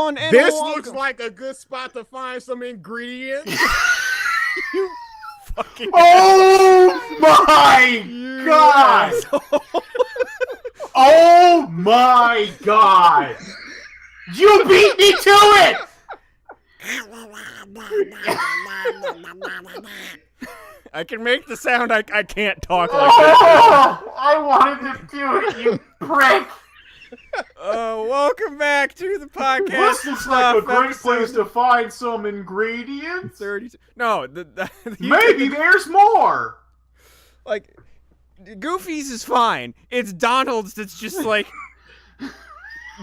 everyone, and This welcome. looks like a good spot to find some ingredients. You fucking Oh my god! asshole. Oh my god! You beat me to it! I can make the sound. I can't talk like this. Oh, I wanted to do it, you prick! Welcome back to the podcast. This looks like a great episode place to find some ingredients. 32. No, Maybe there's more. like Goofy's is fine. It's Donald's that's just like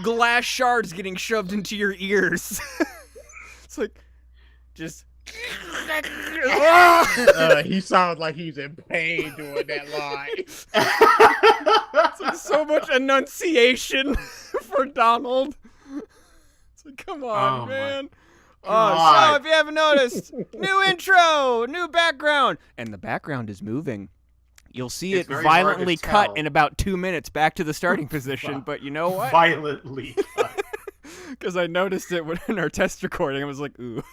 glass shards getting shoved into your ears. It's like just. He sounds like he's in pain doing that line. It's like so much enunciation for Donald. It's like, come on, Oh, man. God. So if you haven't noticed, new intro, new background, and the background is moving. You'll see It's it very hard to violently tell. cut in about 2 minutes back to the starting position, but you know what? Violently. Because I noticed it in our test recording. I was like, ooh.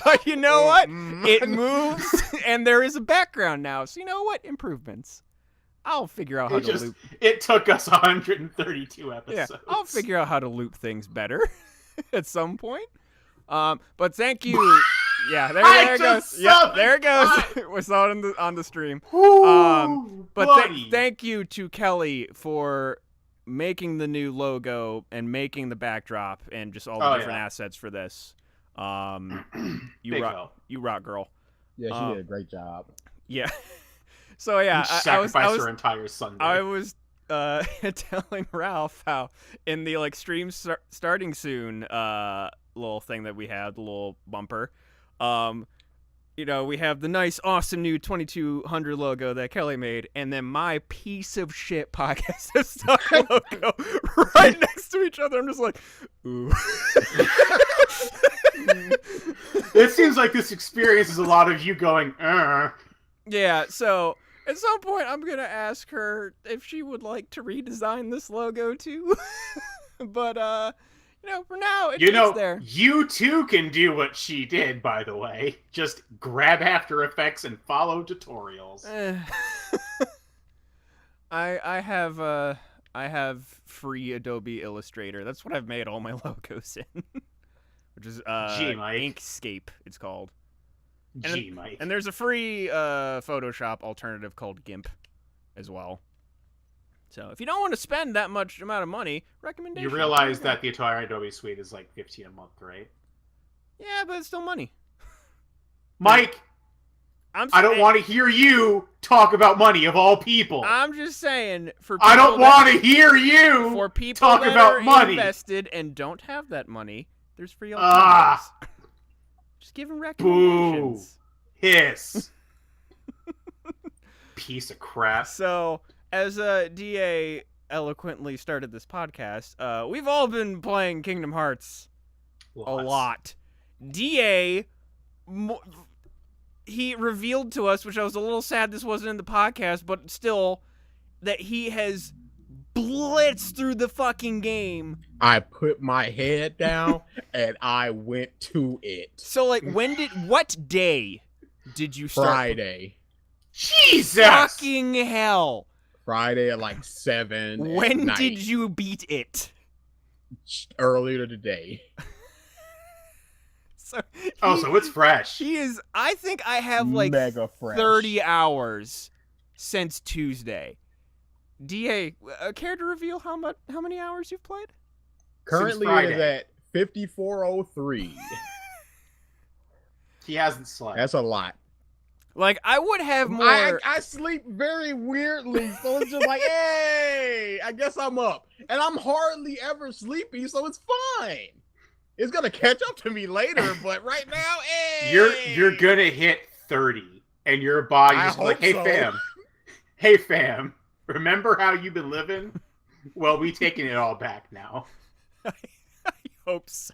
But you know what? It moves, and there is a background now. So you know what? Improvements. I'll figure out how to loop. It took us 132 episodes. Yeah, I'll figure out how to loop things better at some point. But thank you. Yeah, there it goes. Yeah, there it goes. We saw it on the stream. But thank you to Kelly for making the new logo and making the backdrop and just all the different assets for this. You rock, girl. Yeah, she did a great job. Yeah. So yeah, I was her entire Sunday. I was telling Ralph how in the like stream starting soon little thing that we had, the little bumper, you know, we have the nice, awesome new 2200 logo that Kelly made, and then my piece of shit podcast has stuck logo right next to each other. I'm just like, ooh. It seems like this experience is a lot of you going, Yeah, so at some point I'm going to ask her if she would like to redesign this logo too. But, you know, for now, it's there. You too can do what she did, by the way. Just grab After Effects and follow tutorials. I have free Adobe Illustrator. That's what I've made all my logos in. Which is Inkscape, it's called. Mike. And there's a free Photoshop alternative called GIMP as well. So if you don't want to spend that much amount of money, recommendation. You realize that the entire Adobe suite is like $15 a month, right? Yeah, but it's still money. Mike, I don't want to hear you talk about money of all people. I'm just saying for people I don't want to hear you for people talk that about are money. invested and don't have that money. There's free alternatives. Just give them recommendations. Boo. Hiss. Piece of crap. So, as DA eloquently started this podcast, we've all been playing Kingdom Hearts a lot. DA, he revealed to us, which I was a little sad this wasn't in the podcast, but still, that he has blitzed through the fucking game. I put my head down and I went to it. So, like, what day did you start? Friday. Jesus! Fucking hell. Friday at like 7. When did you beat it? Earlier today. So it's fresh. He is. I think I have like mega fresh. 30 hours since Tuesday. DA, care to reveal how many hours you've played? Currently it is at 54:03. He hasn't slept. That's a lot. Like, I would have more. I sleep very weirdly, so it's just like, hey, I guess I'm up. And I'm hardly ever sleepy, so it's fine. It's gonna catch up to me later, but right now, hey. You're gonna hit 30, and your body's like, hey, so. Hey, fam. Remember how you've been living? Well, we taking it all back now. I hope so.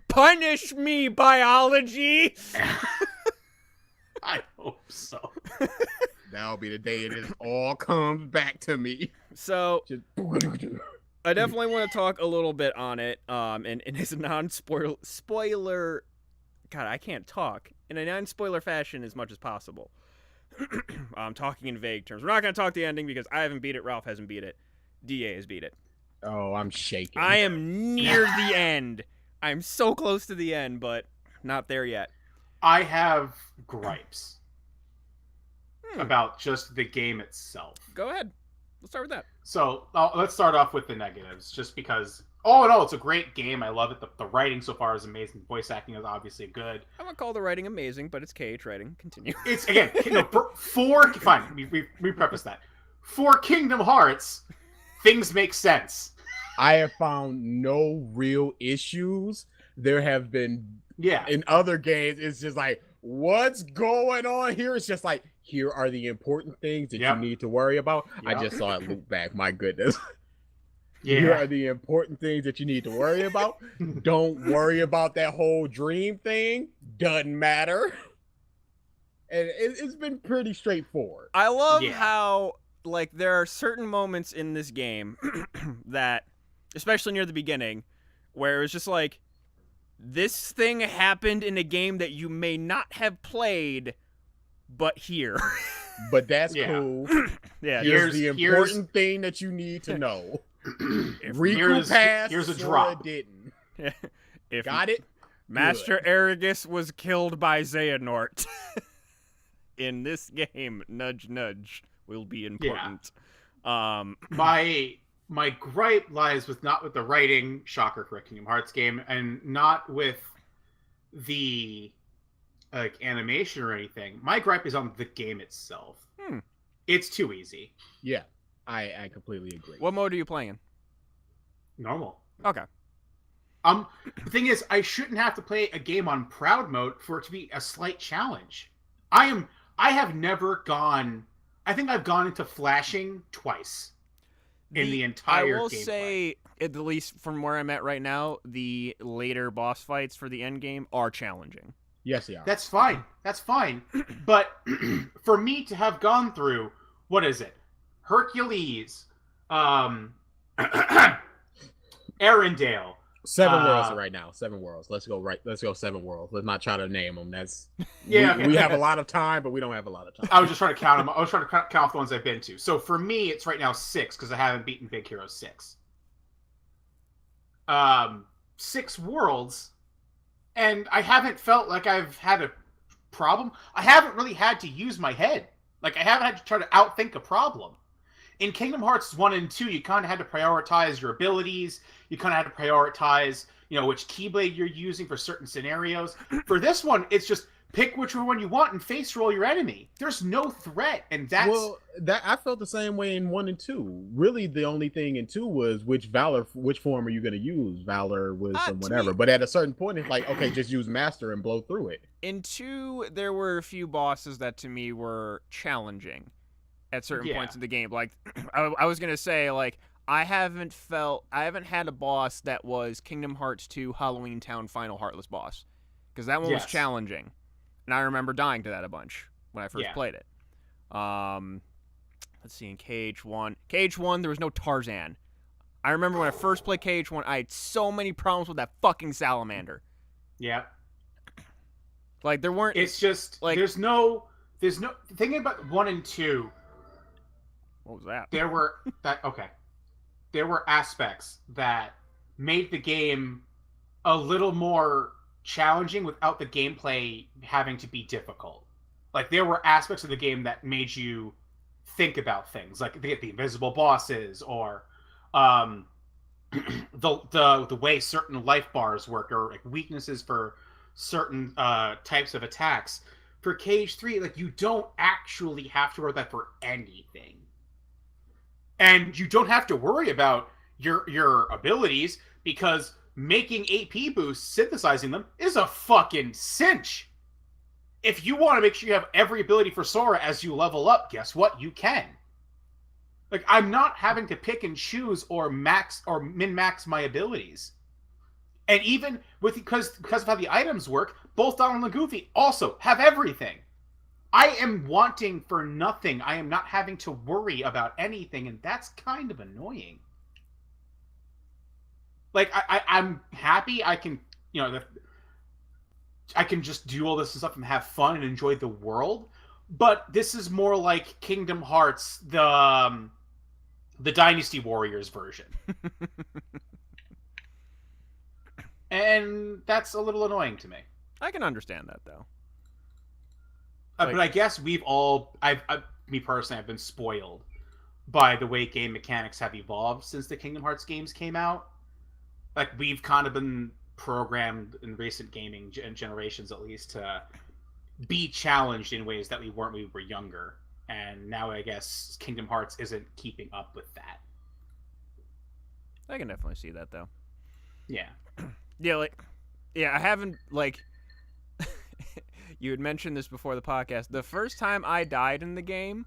Punish me, biology! I hope so. That'll be the day it all comes back to me. So, I definitely want to talk a little bit on it. In his spoiler. God, I can't talk in a non-spoiler fashion as much as possible. I'm talking in vague terms. We're not going to talk the ending because I haven't beat it. Ralph hasn't beat it. DA has beat it. Oh, I'm shaking. I am near the end. I'm so close to the end, but not there yet. I have gripes about just the game itself. Go ahead. Let's start with that. So let's start off with the negatives, just because. Oh no, it's a great game. I love it. The writing so far is amazing. Voice acting is obviously good. I'm gonna call the writing amazing, but it's KH writing. Continue. It's again for fine. We preface that for Kingdom Hearts, things make sense. I have found no real issues. There have been in other games. It's just like, what's going on here? It's just like, here are the important things that you need to worry about. I just saw it loop back. My goodness. Here are the important things that you need to worry about. Don't worry about that whole dream thing. Doesn't matter. And it's been pretty straightforward. I love how, like, there are certain moments in this game that, especially near the beginning, where it's just like, this thing happened in a game that you may not have played, but here. But that's cool. Here's the important thing that you need to know. Riku passed, here's a drop. Didn't. Got it? Master Aragus was killed by Xehanort. In this game, nudge, nudge, will be important. Yeah. My gripe lies not with the writing, shocker for a Kingdom Hearts game, and not with the animation or anything. My gripe is on the game itself. It's too easy. Yeah. I completely agree. What mode are you playing in? Normal. Okay. The thing is, I shouldn't have to play a game on proud mode for it to be a slight challenge. I have never gone. I think I've gone into flashing twice in the entire. I will gameplay. say, at least from where I'm at right now, the later boss fights for the end game are challenging. Yes, they are. That's fine. That's fine. But for me to have gone through, what is it? Hercules, Arendelle. 7 worlds right now. 7 worlds. Let's go 7 worlds. Let's not try to name them. That's we have a lot of time, but we don't have a lot of time. I was just trying to count them. I was trying to count off the ones I've been to. So for me, it's right now 6 because I haven't beaten Big Hero 6. 6 worlds, and I haven't felt like I've had a problem. I haven't really had to use my head. Like I haven't had to try to outthink a problem. In Kingdom Hearts 1 and 2, you kind of had to prioritize your abilities. You kind of had to prioritize, which Keyblade you're using for certain scenarios. For this one, it's just pick which one you want and face roll your enemy. There's no threat, and that's... Well, I felt the same way in 1 and 2. Really, the only thing in 2 was which form are you going to use? Valor, Wisdom, whatever. But at a certain point, it's like, okay, just use Master and blow through it. In 2, there were a few bosses that to me were challenging at certain points in the game. Like, I was going to say, like, I haven't had a boss that was Kingdom Hearts 2 Halloween Town Final Heartless boss. Because that one was challenging. And I remember dying to that a bunch when I first played it. Let's see, in KH1. KH1, there was no Tarzan. I remember when I first played KH1, I had so many problems with that fucking salamander. Yeah. Like, there weren't... It's just, like... There's no... Thinking about 1 and 2... What was that? There were aspects that made the game a little more challenging without the gameplay having to be difficult. Like, there were aspects of the game that made you think about things, like the invisible bosses, or the way certain life bars work, or like weaknesses for certain types of attacks. For KH3, like, you don't actually have to worry about that for anything. And you don't have to worry about your abilities, because making AP boosts, synthesizing them, is a fucking cinch. If you want to make sure you have every ability for Sora as you level up, guess what? You can. Like, I'm not having to pick and choose or max or min-max my abilities. And even because of how the items work, both Donald and Goofy also have everything. I am wanting for nothing. I am not having to worry about anything, and that's kind of annoying. Like I'm happy I can, I can just do all this and stuff and have fun and enjoy the world. But this is more like Kingdom Hearts, the Dynasty Warriors version. And that's a little annoying to me. I can understand that, though. But I guess me personally, I've been spoiled by the way game mechanics have evolved since the Kingdom Hearts games came out. Like, we've kind of been programmed in recent gaming generations, at least, to be challenged in ways that we weren't when we were younger. And now I guess Kingdom Hearts isn't keeping up with that. I can definitely see that, though. Yeah. I haven't, you had mentioned this before the podcast. The first time I died in the game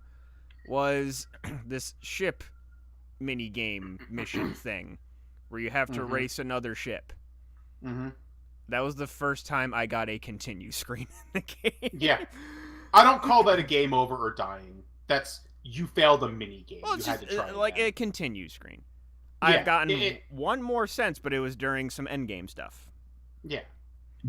was this ship mini game mission thing where you have to race another ship. Mm-hmm. That was the first time I got a continue screen in the game. Yeah. I don't call that a game over or dying. That's, you failed a mini game. Well, you had to try like again. a continue screen. Yeah, I've gotten one more since, but it was during some endgame stuff. Yeah.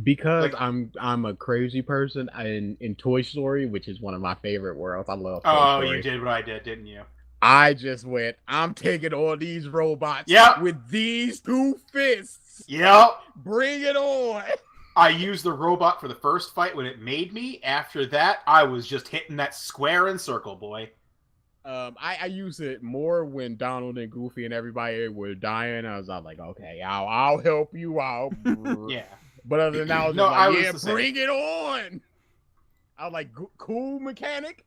Because I'm a crazy person in Toy Story, which is one of my favorite worlds. I love Toy Story. You did what I did, didn't you? I just went, I'm taking all these robots with these two fists. Yep. Bring it on. I used the robot for the first fight when it made me. After that, I was just hitting that square and circle, boy. I use it more when Donald and Goofy and everybody were dying. I was like, okay, I'll help you out. Yeah. But other than that, I was bring it on. I was like, cool mechanic.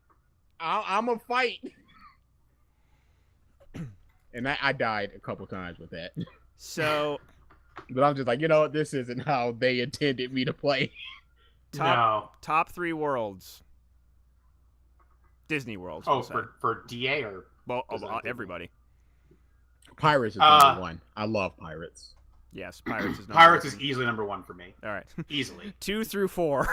I'm a fight. And I died a couple times with that. So, but I'm just like, this isn't how they intended me to play. Top 3 worlds. Disney worlds. Oh, for DA or everybody. Pirates is number 1. I love Pirates. Yes, Pirates is number Pirates 1. is easily number 1 for me. All right. Easily. 2 through 4.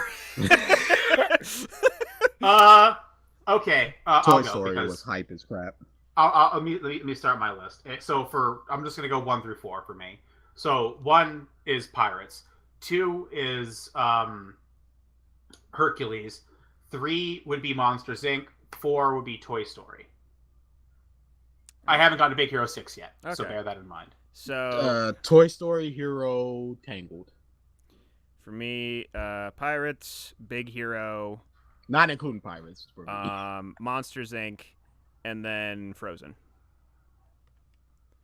Okay. Toy Story was hype as crap. Let me start my list. So I'm just gonna go 1 through 4 for me. So 1 is Pirates. 2 is Hercules. 3 would be Monsters Inc. 4 would be Toy Story. I haven't gotten to Big Hero 6 yet, so bear that in mind. So Toy Story, Hero, Tangled. For me, Pirates, Big Hero, not including Pirates. For me. Monsters Inc., and then Frozen.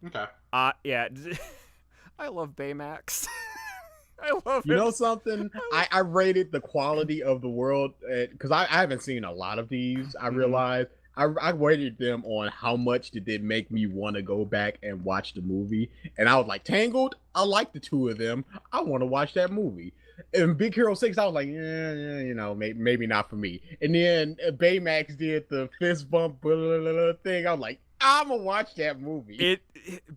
Okay. Yeah. I love Baymax. I love him. You know something? I rated the quality of the world because I haven't seen a lot of these. I realized I rated them on how much did it make me want to go back and watch the movie. And I was like, Tangled, I like the 2 of them. I want to watch that movie. And Big Hero 6, I was like, maybe not for me. And then Baymax did the fist bump thing. I was like, I'm gonna watch that movie.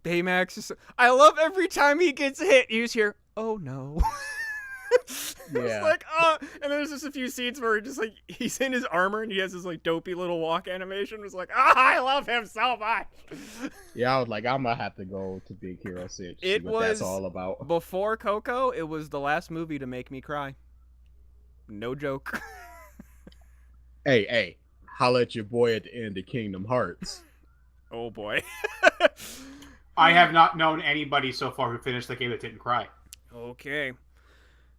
Baymax is. I love every time he gets hit. You just hear, "Oh no." Yeah. It's like, and there's just a few scenes where he just he's in his armor and he has this dopey little walk animation. It's like, I love him so much. Yeah, I was like, I'm gonna have to go to Big Hero 6. It was that's all about. Before Coco, it was the last movie to make me cry. No joke. Hey, holla at your boy at the end of Kingdom Hearts. Oh boy. I have not known anybody so far who finished the game that didn't cry. Okay.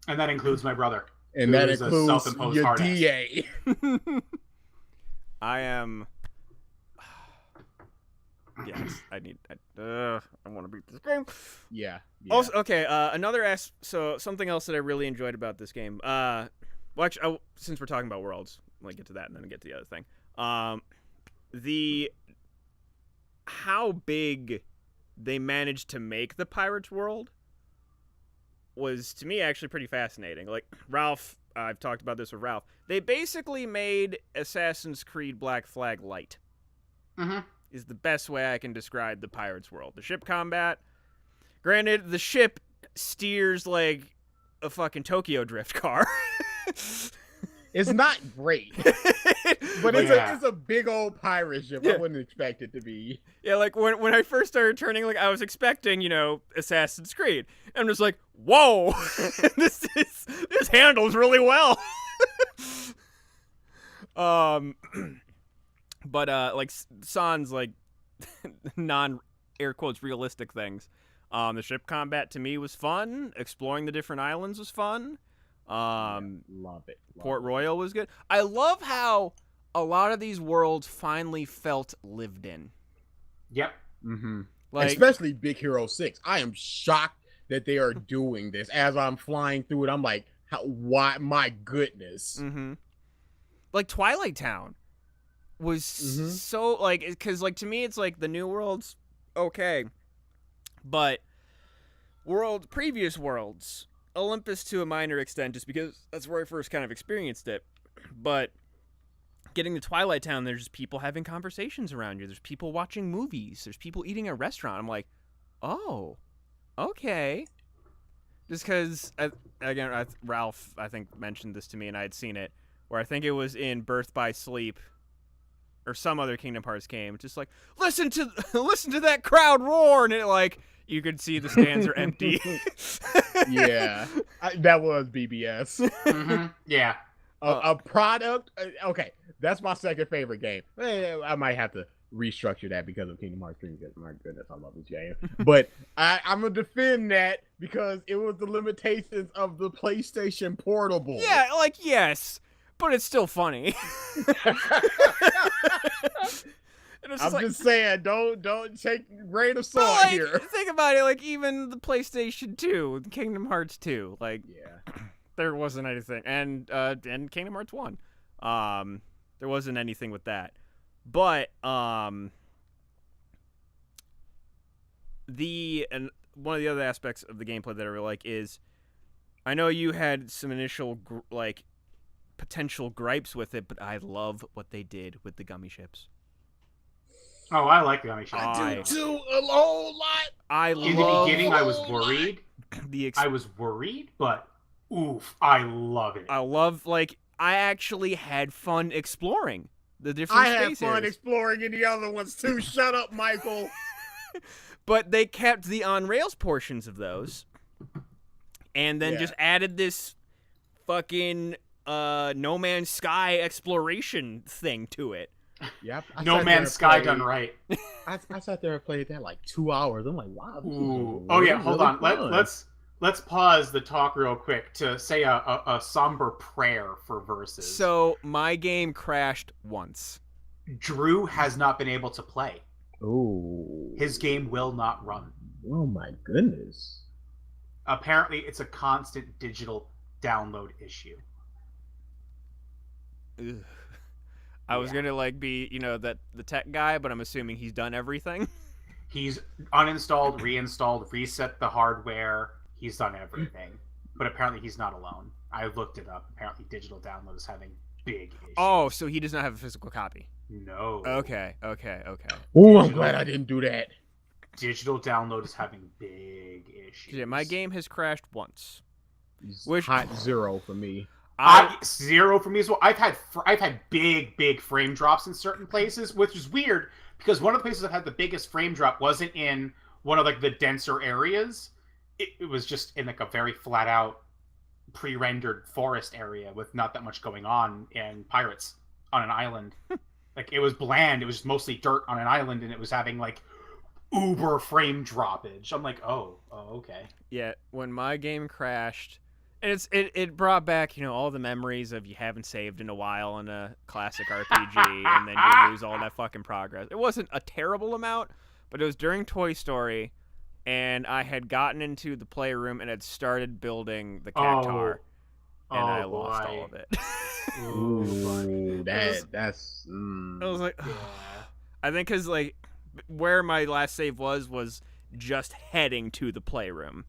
And that includes my brother. And that includes your DA. I am. Yes, I want to beat this game. Yeah. Also, okay. So something else that I really enjoyed about this game. Well, actually, since we're talking about worlds, I'll get to that and then get to the other thing. How big they managed to make the Pirates world was, to me, actually pretty fascinating. Like, Ralph, I've talked about this with Ralph, they basically made Assassin's Creed Black Flag light. Is the best way I can describe the Pirates world. The ship combat, granted, the ship steers like a fucking Tokyo Drift car. It's not great. But Yeah. it's a big old pirate ship. Yeah. I wouldn't expect it to be. Yeah, like when I first started turning, like I was expecting, Assassin's Creed. And I'm just like, whoa, this handles really well. But like sans like non air quotes realistic things. The ship combat to me was fun. Exploring the different islands was fun. Love it. Port Royal was good. I love how a lot of these worlds finally felt lived in. Yep. Mm-hmm. Like, especially Big Hero 6. I am shocked that they are doing this. As I'm flying through it, I'm like, why? My goodness. mm-hmm. Like Twilight Town was so like, because like to me it's like the new world's okay, but previous worlds, Olympus to a minor extent, just because that's where I first kind of experienced it, but getting to Twilight Town, there's just people having conversations around you. There's people watching movies. There's people eating at a restaurant. I'm like, oh, okay. Just because, again, Ralph, I think, mentioned this to me, and I had seen it, where I think it was in Birth by Sleep, or some other Kingdom Hearts game. Just like, listen to that crowd roar, and it like you could see the stands are empty. Yeah, that was BBS. Mm-hmm. Yeah. A product. Okay, that's my second favorite game. I might have to restructure that because of Kingdom Hearts 3. Because my goodness, I love this game. But I'm gonna defend that because it was the limitations of the PlayStation Portable. Yeah, like yes, but it's still funny. I'm just saying, don't take grain of salt here. Think about it, like even the PlayStation 2, Kingdom Hearts 2, like Yeah. there wasn't anything, and Kingdom Hearts 1, there wasn't anything with that, but one of the other aspects of the gameplay that I really like is, I know you had some initial potential gripes with it, but I love what they did with the gummy ships. Oh, I like the gummy ships. I do too, a whole lot. In the beginning, I was worried. I I was worried, but oof, I love it. I love, like, I actually had fun exploring the different space had fun areas. exploring in the other ones too. Shut up, Michael. But they kept the on-rails portions of those, and then just added this fucking No Man's Sky exploration thing to it. Yep. No Man's Sky done right. I sat there and played that like 2 hours. I'm like, wow. Ooh. Oh yeah, hold on. Let's pause the talk real quick to say a somber prayer for verses. So my game crashed once. Drew has not been able to play. Oh. His game will not run. Oh my goodness. Apparently, it's a constant digital download issue. Ugh. I was gonna be the tech guy, but I'm assuming he's done everything. He's uninstalled, reinstalled, reset the hardware. He's done everything, but apparently he's not alone. I looked it up. Apparently, digital download is having big issues. Oh, so he does not have a physical copy. No. Okay. Oh, I'm glad I didn't do that. Digital download is having big issues. Yeah, my game has crashed once. Which hot 0 for me. Zero for me as well. I've had big frame drops in certain places, which is weird because one of the places I've had the biggest frame drop wasn't in one of the denser areas. It was just in a very flat out pre-rendered forest area with not that much going on, and pirates on an island. It was bland. It was just mostly dirt on an island, and it was having uber frame droppage. I'm like, oh, okay. Yeah, when my game crashed, and it brought back all the memories of you haven't saved in a while in a classic RPG, and then you lose all that fucking progress. It wasn't a terrible amount, but it was during Toy Story, and I had gotten into the playroom and had started building the cactar, and I lost all of it. Ooh, that's. I was like, Yeah. I think because where my last save was just heading to the playroom.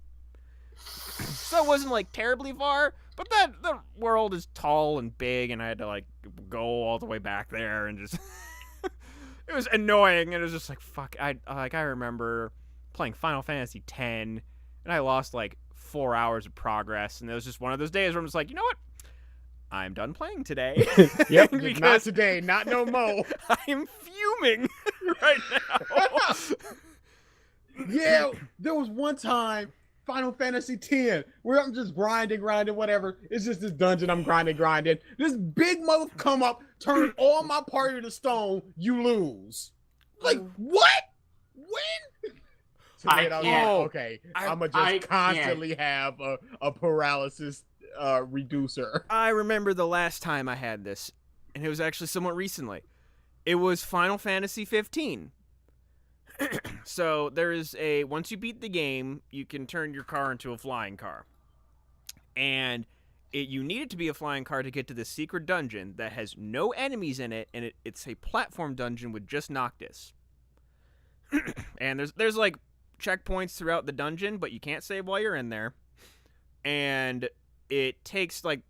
So it wasn't terribly far, but the world is tall and big, and I had to go all the way back there, and just it was annoying. And it was just fuck. I remember playing Final Fantasy X, and I lost 4 hours of progress, and it was just one of those days where I'm just you know what? I'm done playing today. Yep, not because today, not no more. I am fuming right now. Yeah, there was one time, Final Fantasy X, where I'm just grinding, whatever. It's just this dungeon I'm grinding. This big mother come up, turn all my party to stone, you lose. Like, what? When? So I then was can't. like, okay, I'm going to I just constantly have a paralysis reducer. I remember the last time I had this, and it was actually somewhat recently. It was Final Fantasy 15. So there is once you beat the game, you can turn your car into a flying car. And you need it to be a flying car to get to this secret dungeon that has no enemies in it, and it's a platform dungeon with just Noctis. And there's like checkpoints throughout the dungeon, but you can't save while you're in there. And it takes, like,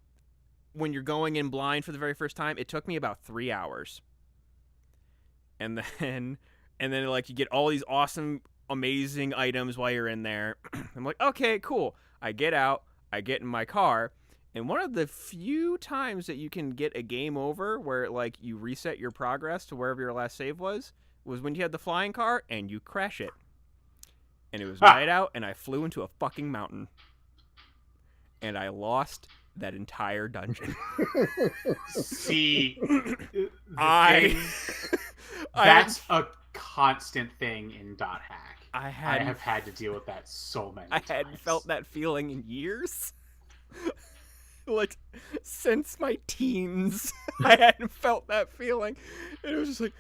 when you're going in blind for the very first time, it took me about 3 hours. And then like, you get all these awesome, amazing items while you're in there. I'm like, okay, cool. I get out, I get in my car, and one of the few times that you can get a game over where, like, you reset your progress to wherever your last save was when you had the flying car and you crash it. And it was night out, and I flew into a fucking mountain. And I lost that entire dungeon. See, That's a constant thing in .hack. I have had to deal with that so many times. I hadn't felt that feeling in years. Like, since my teens, I hadn't felt that feeling. And it was just like...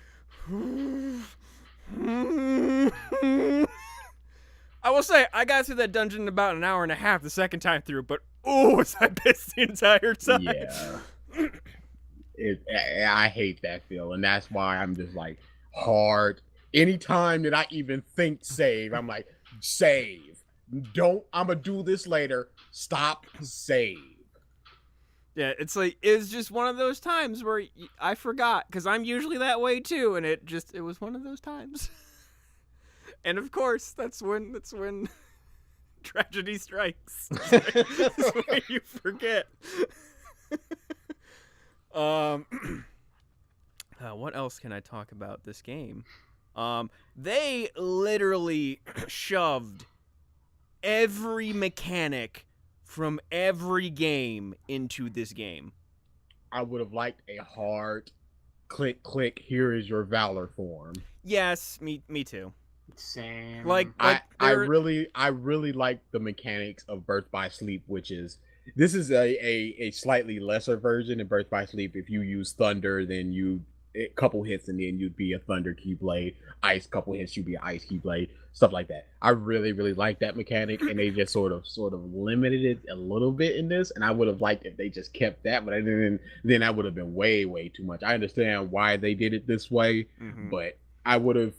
I will say, I got through that dungeon in about an hour and a half the second time through, but was I pissed the entire time. Yeah. I hate that feeling. That's why I'm just like, hard. Anytime that I even think save, I'm like, save. I'm gonna do this later. Stop, save. Yeah, it's just one of those times where I forgot, because I'm usually that way too, and it was one of those times. And of course, that's when tragedy strikes. That's when you forget. What else can I talk about this game? They literally shoved every mechanic from every game into this game. I would have liked a hard click, here is your Valor form. Yes, me too. Same. I really like the mechanics of Birth by Sleep, which is a slightly lesser version of Birth by Sleep. If you use Thunder, then a couple hits and then you'd be a Thunder Keyblade. Ice, couple hits, you'd be an Ice Keyblade. Stuff like that. I really like that mechanic, and they just sort of limited it a little bit in this. And I would have liked if they just kept that, but then that would have been way too much. I understand why they did it this way, but I would have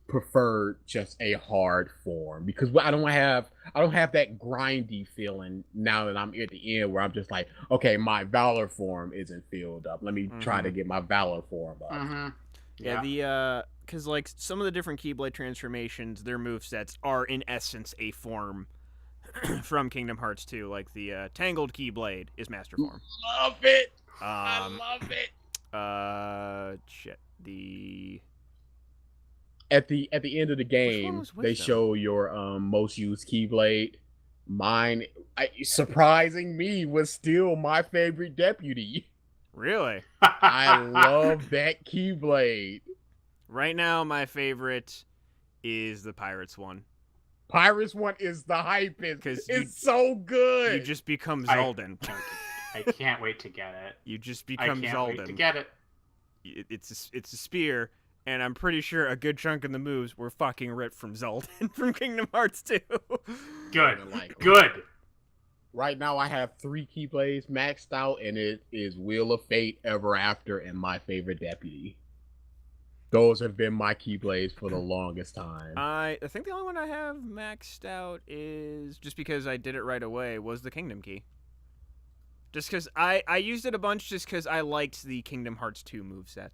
preferred just a hard form, because I don't have that grindy feeling now that I'm at the end where I'm just like, okay, my Valor form isn't filled up. Let me try to get my Valor form up. Yeah, because like some of the different Keyblade transformations, their movesets are in essence a form from Kingdom Hearts 2. Like the Tangled Keyblade is Master Form. Love it. I love it. At the end of the game, they show your most used Keyblade. Mine, surprising me, was still my favorite deputy. Really? I love that Keyblade. Right now, my favorite is the Pirates one. Pirates one is the hypest, because it's so good. You just become Zoldan. I can't wait to get it. You just become Zoldan. I can't wait to get it. It's a spear, and I'm pretty sure a good chunk of the moves were fucking ripped from Zoldan from Kingdom Hearts 2. Good. Right now, I have 3 Keyblades maxed out, and it is Wheel of Fate, Ever After, and my favorite deputy. Those have been my Keyblades for the longest time. I think the only one I have maxed out is, just because I did it right away, was the Kingdom Key. Just because I used it a bunch just because I liked the Kingdom Hearts 2 moveset.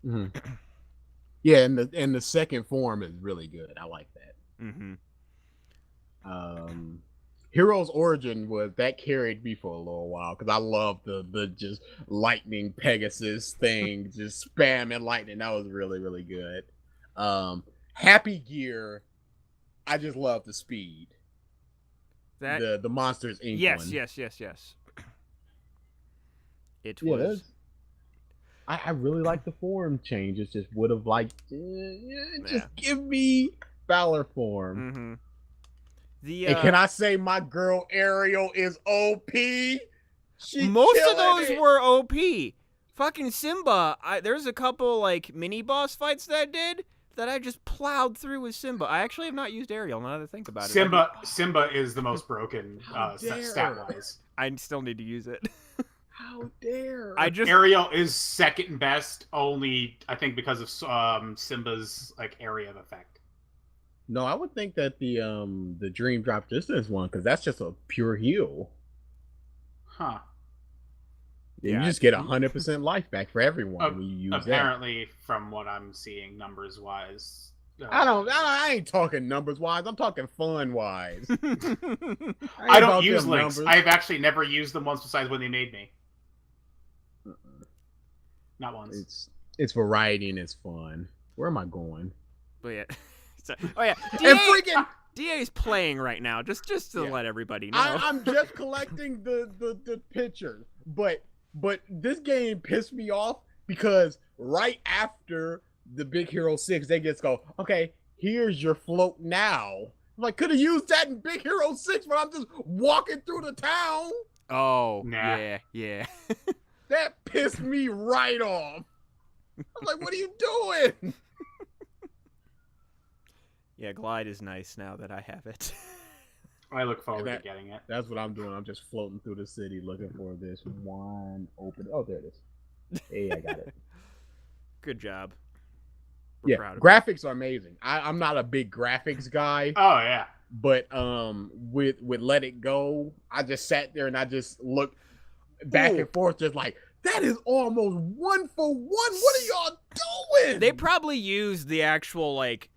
Mm-hmm. Yeah, and the second form is really good. I like that. Mm-hmm. Hero's Origin that carried me for a little while because I love the just lightning Pegasus thing, just spamming lightning. That was really, really good. Happy Gear, I just love the speed. That the Monsters Inc. yes, one. yes. It Yeah, was. I really like the form changes. Just would have liked just give me Valor form. Mm-hmm. And can I say my girl Ariel is OP? Most of those were OP. Fucking Simba. There's a couple like mini boss fights that I did that I just plowed through with Simba. I actually have not used Ariel now that I think about it. Simba is the most broken stat wise. I still need to use it. How dare! Ariel is second best, only I think because of Simba's like area of effect. No, I would think that the Dream Drop Distance one, because that's just a pure heal. Huh. Yeah, you just get 100% life back for everyone when you use apparently, from what I'm seeing numbers wise. I ain't talking numbers wise. I'm talking fun wise. I don't use links. I've actually never used them once besides when they made me. Not once. It's variety and it's fun. Where am I going? But yeah. Oh yeah, DA's playing right now. Just to let everybody know. I'm just collecting the pictures, but this game pissed me off because right after the Big Hero 6, they just go, okay, here's your float now. I'm like, could have used that in Big Hero 6, but I'm just walking through the town. Oh, nah. Yeah. That pissed me right off. I'm like, what are you doing? Yeah, Glide is nice now that I have it. I look forward to getting it. That's what I'm doing. I'm just floating through the city looking for this one open. Oh, there it is. Hey, I got it. Good job. We're proud of graphics are amazing. I'm not a big graphics guy. Oh yeah. But with Let It Go, I just sat there and I just looked back and forth, just like, that is almost 1 for 1. What are y'all doing? They probably used the actual like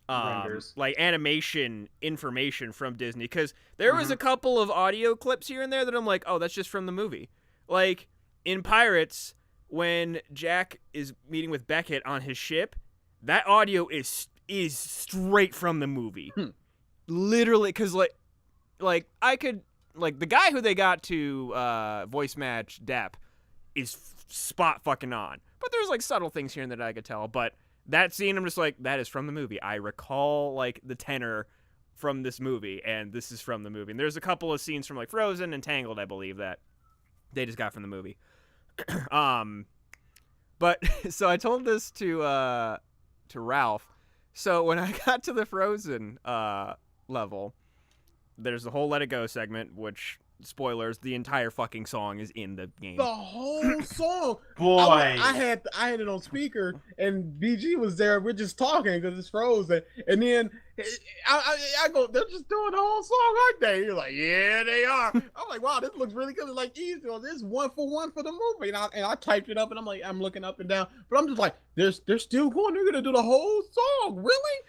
renders, like animation information from Disney, because there was a couple of audio clips here and there that I'm like, oh, that's just from the movie. Like in Pirates, when Jack is meeting with Beckett on his ship, that audio is straight from the movie. Literally, because like I could, like, the guy who they got to voice match Depp is spot fucking on, but there's like subtle things here and there that I could tell. But that scene, I'm just like, that is from the movie. I recall like the tenor from this movie, and this is from the movie. And there's a couple of scenes from like Frozen and Tangled, I believe, that they just got from the movie. But so I told this to Ralph. So when I got to the Frozen level, there's the whole Let It Go segment, which, spoilers, the entire fucking song is in the game. The whole song. Boy. I had it on speaker, and BG was there. We're just talking because it's Frozen. And then I go, they're just doing the whole song, aren't they? You're like, yeah, they are. I'm like, wow, this looks really good. It's like easy. This is 1 for 1 for the movie. And I typed it up, and I'm like, I'm looking up and down. But I'm just like, they're still going. They're going to do the whole song. Really?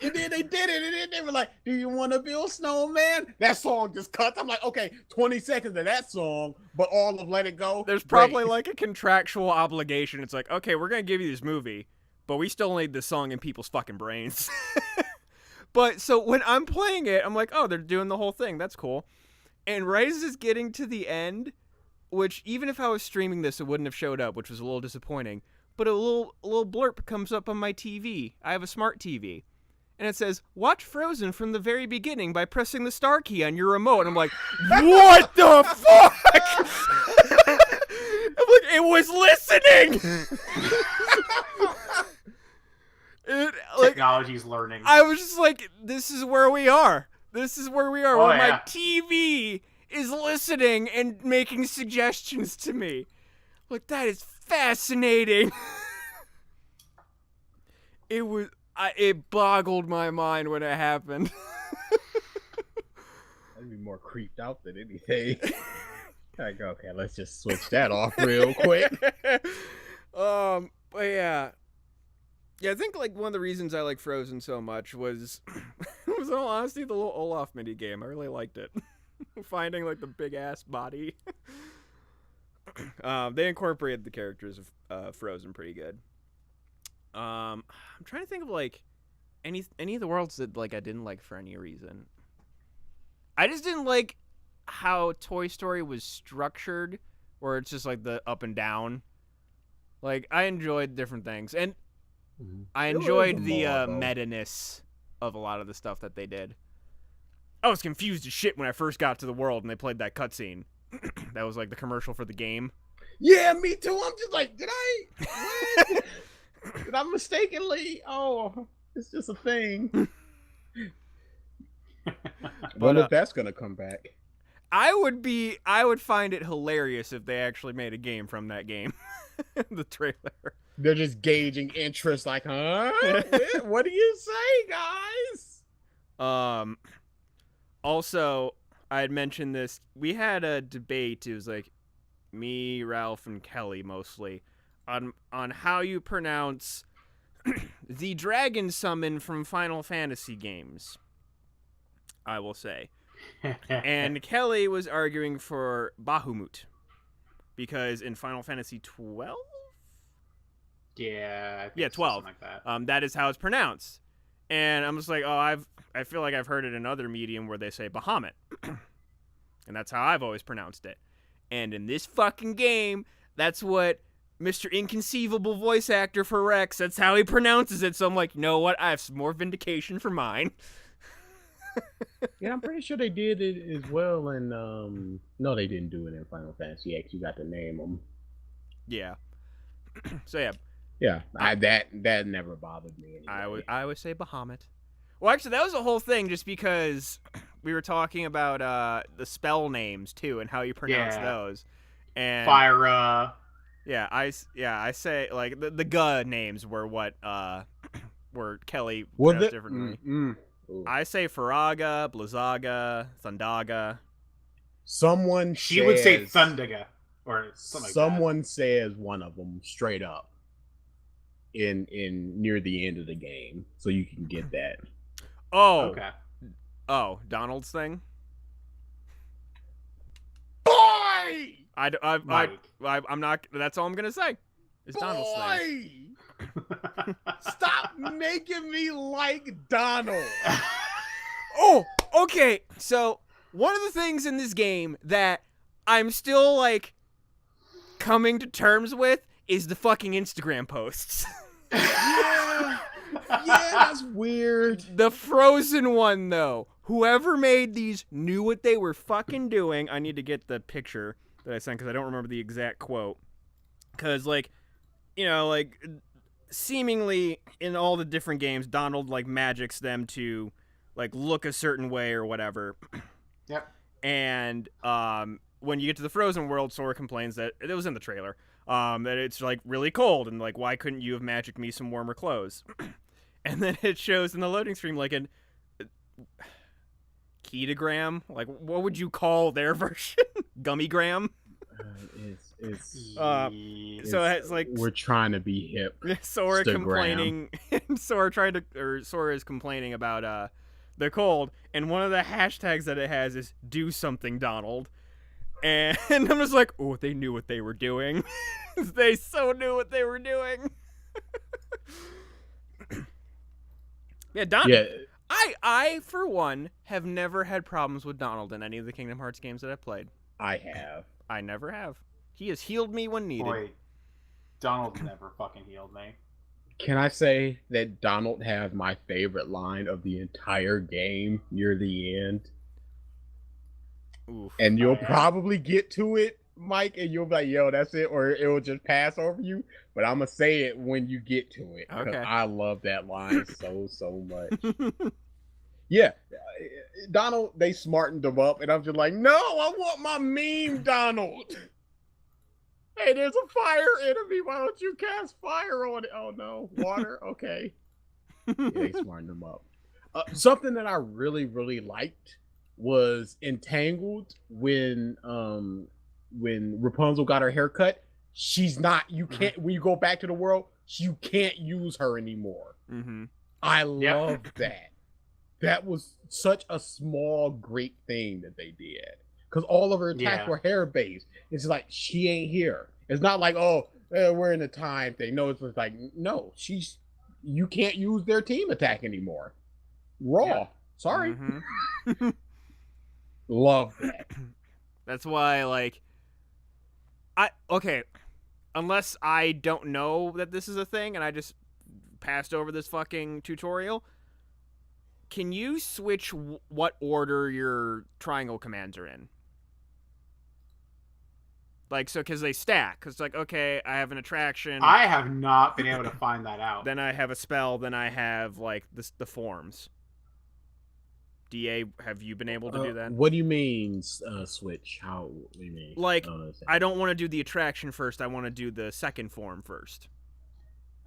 And then they did it, and then they were like, do you want to build snowman? That song just cuts. I'm like, okay, 20 seconds of that song, but all of Let It Go. There's probably like a contractual obligation. It's like, okay, we're going to give you this movie, but we still need this song in people's fucking brains. But so when I'm playing it, I'm like, oh, they're doing the whole thing. That's cool. And right as it's getting to the end, which even if I was streaming this, it wouldn't have showed up, which was a little disappointing. But a little blurb comes up on my TV. I have a smart TV. And it says, watch Frozen from the very beginning by pressing the star key on your remote. And I'm like, what the fuck? I'm like, it was listening. Technology's learning. I was just like, this is where we are. This is where we are. Oh, where my TV is listening and making suggestions to me. Like, that is fascinating. It boggled my mind when it happened. I'd be more creeped out than anything. I go, okay, let's just switch that off real quick. But yeah. Yeah, I think like one of the reasons I like Frozen so much was was, in all honesty, the little Olaf mini game. I really liked it. Finding like the big ass body. They incorporated the characters of Frozen pretty good. I'm trying to think of like any of the worlds that like I didn't like for any reason. I just didn't like how Toy Story was structured, where it's just like the up and down. Like I enjoyed different things, and I enjoyed the meta-ness of a lot of the stuff that they did. I was confused as shit when I first got to the world and they played that cutscene. That was like the commercial for the game. Yeah, me too. I'm just like, did I mistakenly? Oh, it's just a thing. Wonder if that's gonna come back. I would find it hilarious if they actually made a game from that game. The trailer. They're just gauging interest, like, huh? What do you say, guys? Also, I had mentioned this. We had a debate. It was like me, Ralph, and Kelly mostly on how you pronounce the dragon summon from Final Fantasy games. I will say. And Kelly was arguing for Bahamut because in Final Fantasy 12? Yeah, yeah, 12. Like that. That is how it's pronounced. And I'm just like, oh, I feel like I've heard it in other medium where they say Bahamut. And that's how I've always pronounced it. And in this fucking game, that's what Mr. Inconceivable voice actor for Rex, that's how he pronounces it. So I'm like, you know what? I have some more vindication for mine. Yeah, I'm pretty sure they did it as well. And no, they didn't do it in Final Fantasy X. You got to name them. Yeah. So yeah. Yeah, that never bothered me. Anyway. I would say Bahamut. Well, actually, that was a whole thing just because we were talking about the spell names too and how you pronounce those. And Fyra. Yeah, I say like the G names were what were Kelly pronounced differently. I say Faraga, Blizzaga, Thundaga. She would say Thundaga or something. Someone says one of them straight up in near the end of the game, so you can get that. Oh, okay. Oh, Donald's thing. Boy, I'm not. That's all I'm gonna say. It's Donald's thing. Stop making me like Donald. Oh, okay. So one of the things in this game that I'm still like coming to terms with is the fucking Instagram posts. Yeah, that's weird. The Frozen one though. Whoever made these knew what they were fucking doing. I need to get the picture that I sent because I don't remember the exact quote. Because like, you know, like seemingly in all the different games, Donald like magics them to like look a certain way or whatever. Yep. And when you get to the Frozen world, Sora complains that it was in the trailer, that it's like really cold and like why couldn't you have magicked me some warmer clothes? And then it shows in the loading screen like an Ketagram, like what would you call their version? Gummigram. So it's like we're trying to be hip. Sora complaining, Sora is complaining about the cold, and one of the hashtags that it has is "Do something, Donald," and I'm just like, oh, they knew what they were doing. They so knew what they were doing. Yeah, Donald. Yeah. I for one have never had problems with Donald in any of the Kingdom Hearts games that I've played. I have. I never have. He has healed me when needed. Boy, Donald never fucking healed me. Can I say that Donald has my favorite line of the entire game near the end? Oof. And you'll probably get to it, Mike, and you'll be like, yo, that's it, or it will just pass over you. But I'm going to say it when you get to it. Okay. I love that line so much. Yeah. Donald, they smartened him up, and I'm just like, no, I want my meme Donald. Hey, there's a fire enemy. Why don't you cast fire on it? Oh, no. Water? Okay. Yeah, they smartened him up. Something that I really, really liked was Entangled when Rapunzel got her haircut. She's not, you can't, when you go back to the world, you can't use her anymore. Mm-hmm. I love that. that was such a small, great thing that they did. Because all of her attacks were hair based. It's like she ain't here. It's not like, oh, we're in a time thing. No, it's just like, no, you can't use their team attack anymore. Raw. Yeah. Sorry. Mm-hmm. Love that. That's why, like, unless I don't know that this is a thing and I just passed over this fucking tutorial, can you switch what order your triangle commands are in? Like, so, because they stack. Because, like, okay, I have an attraction. I have not been able to find that out. Then I have a spell. Then I have, like, the forms. DA, have you been able to do that? What do you mean, switch? How do you mean? Like, I don't want to do the attraction first. I want to do the second form first.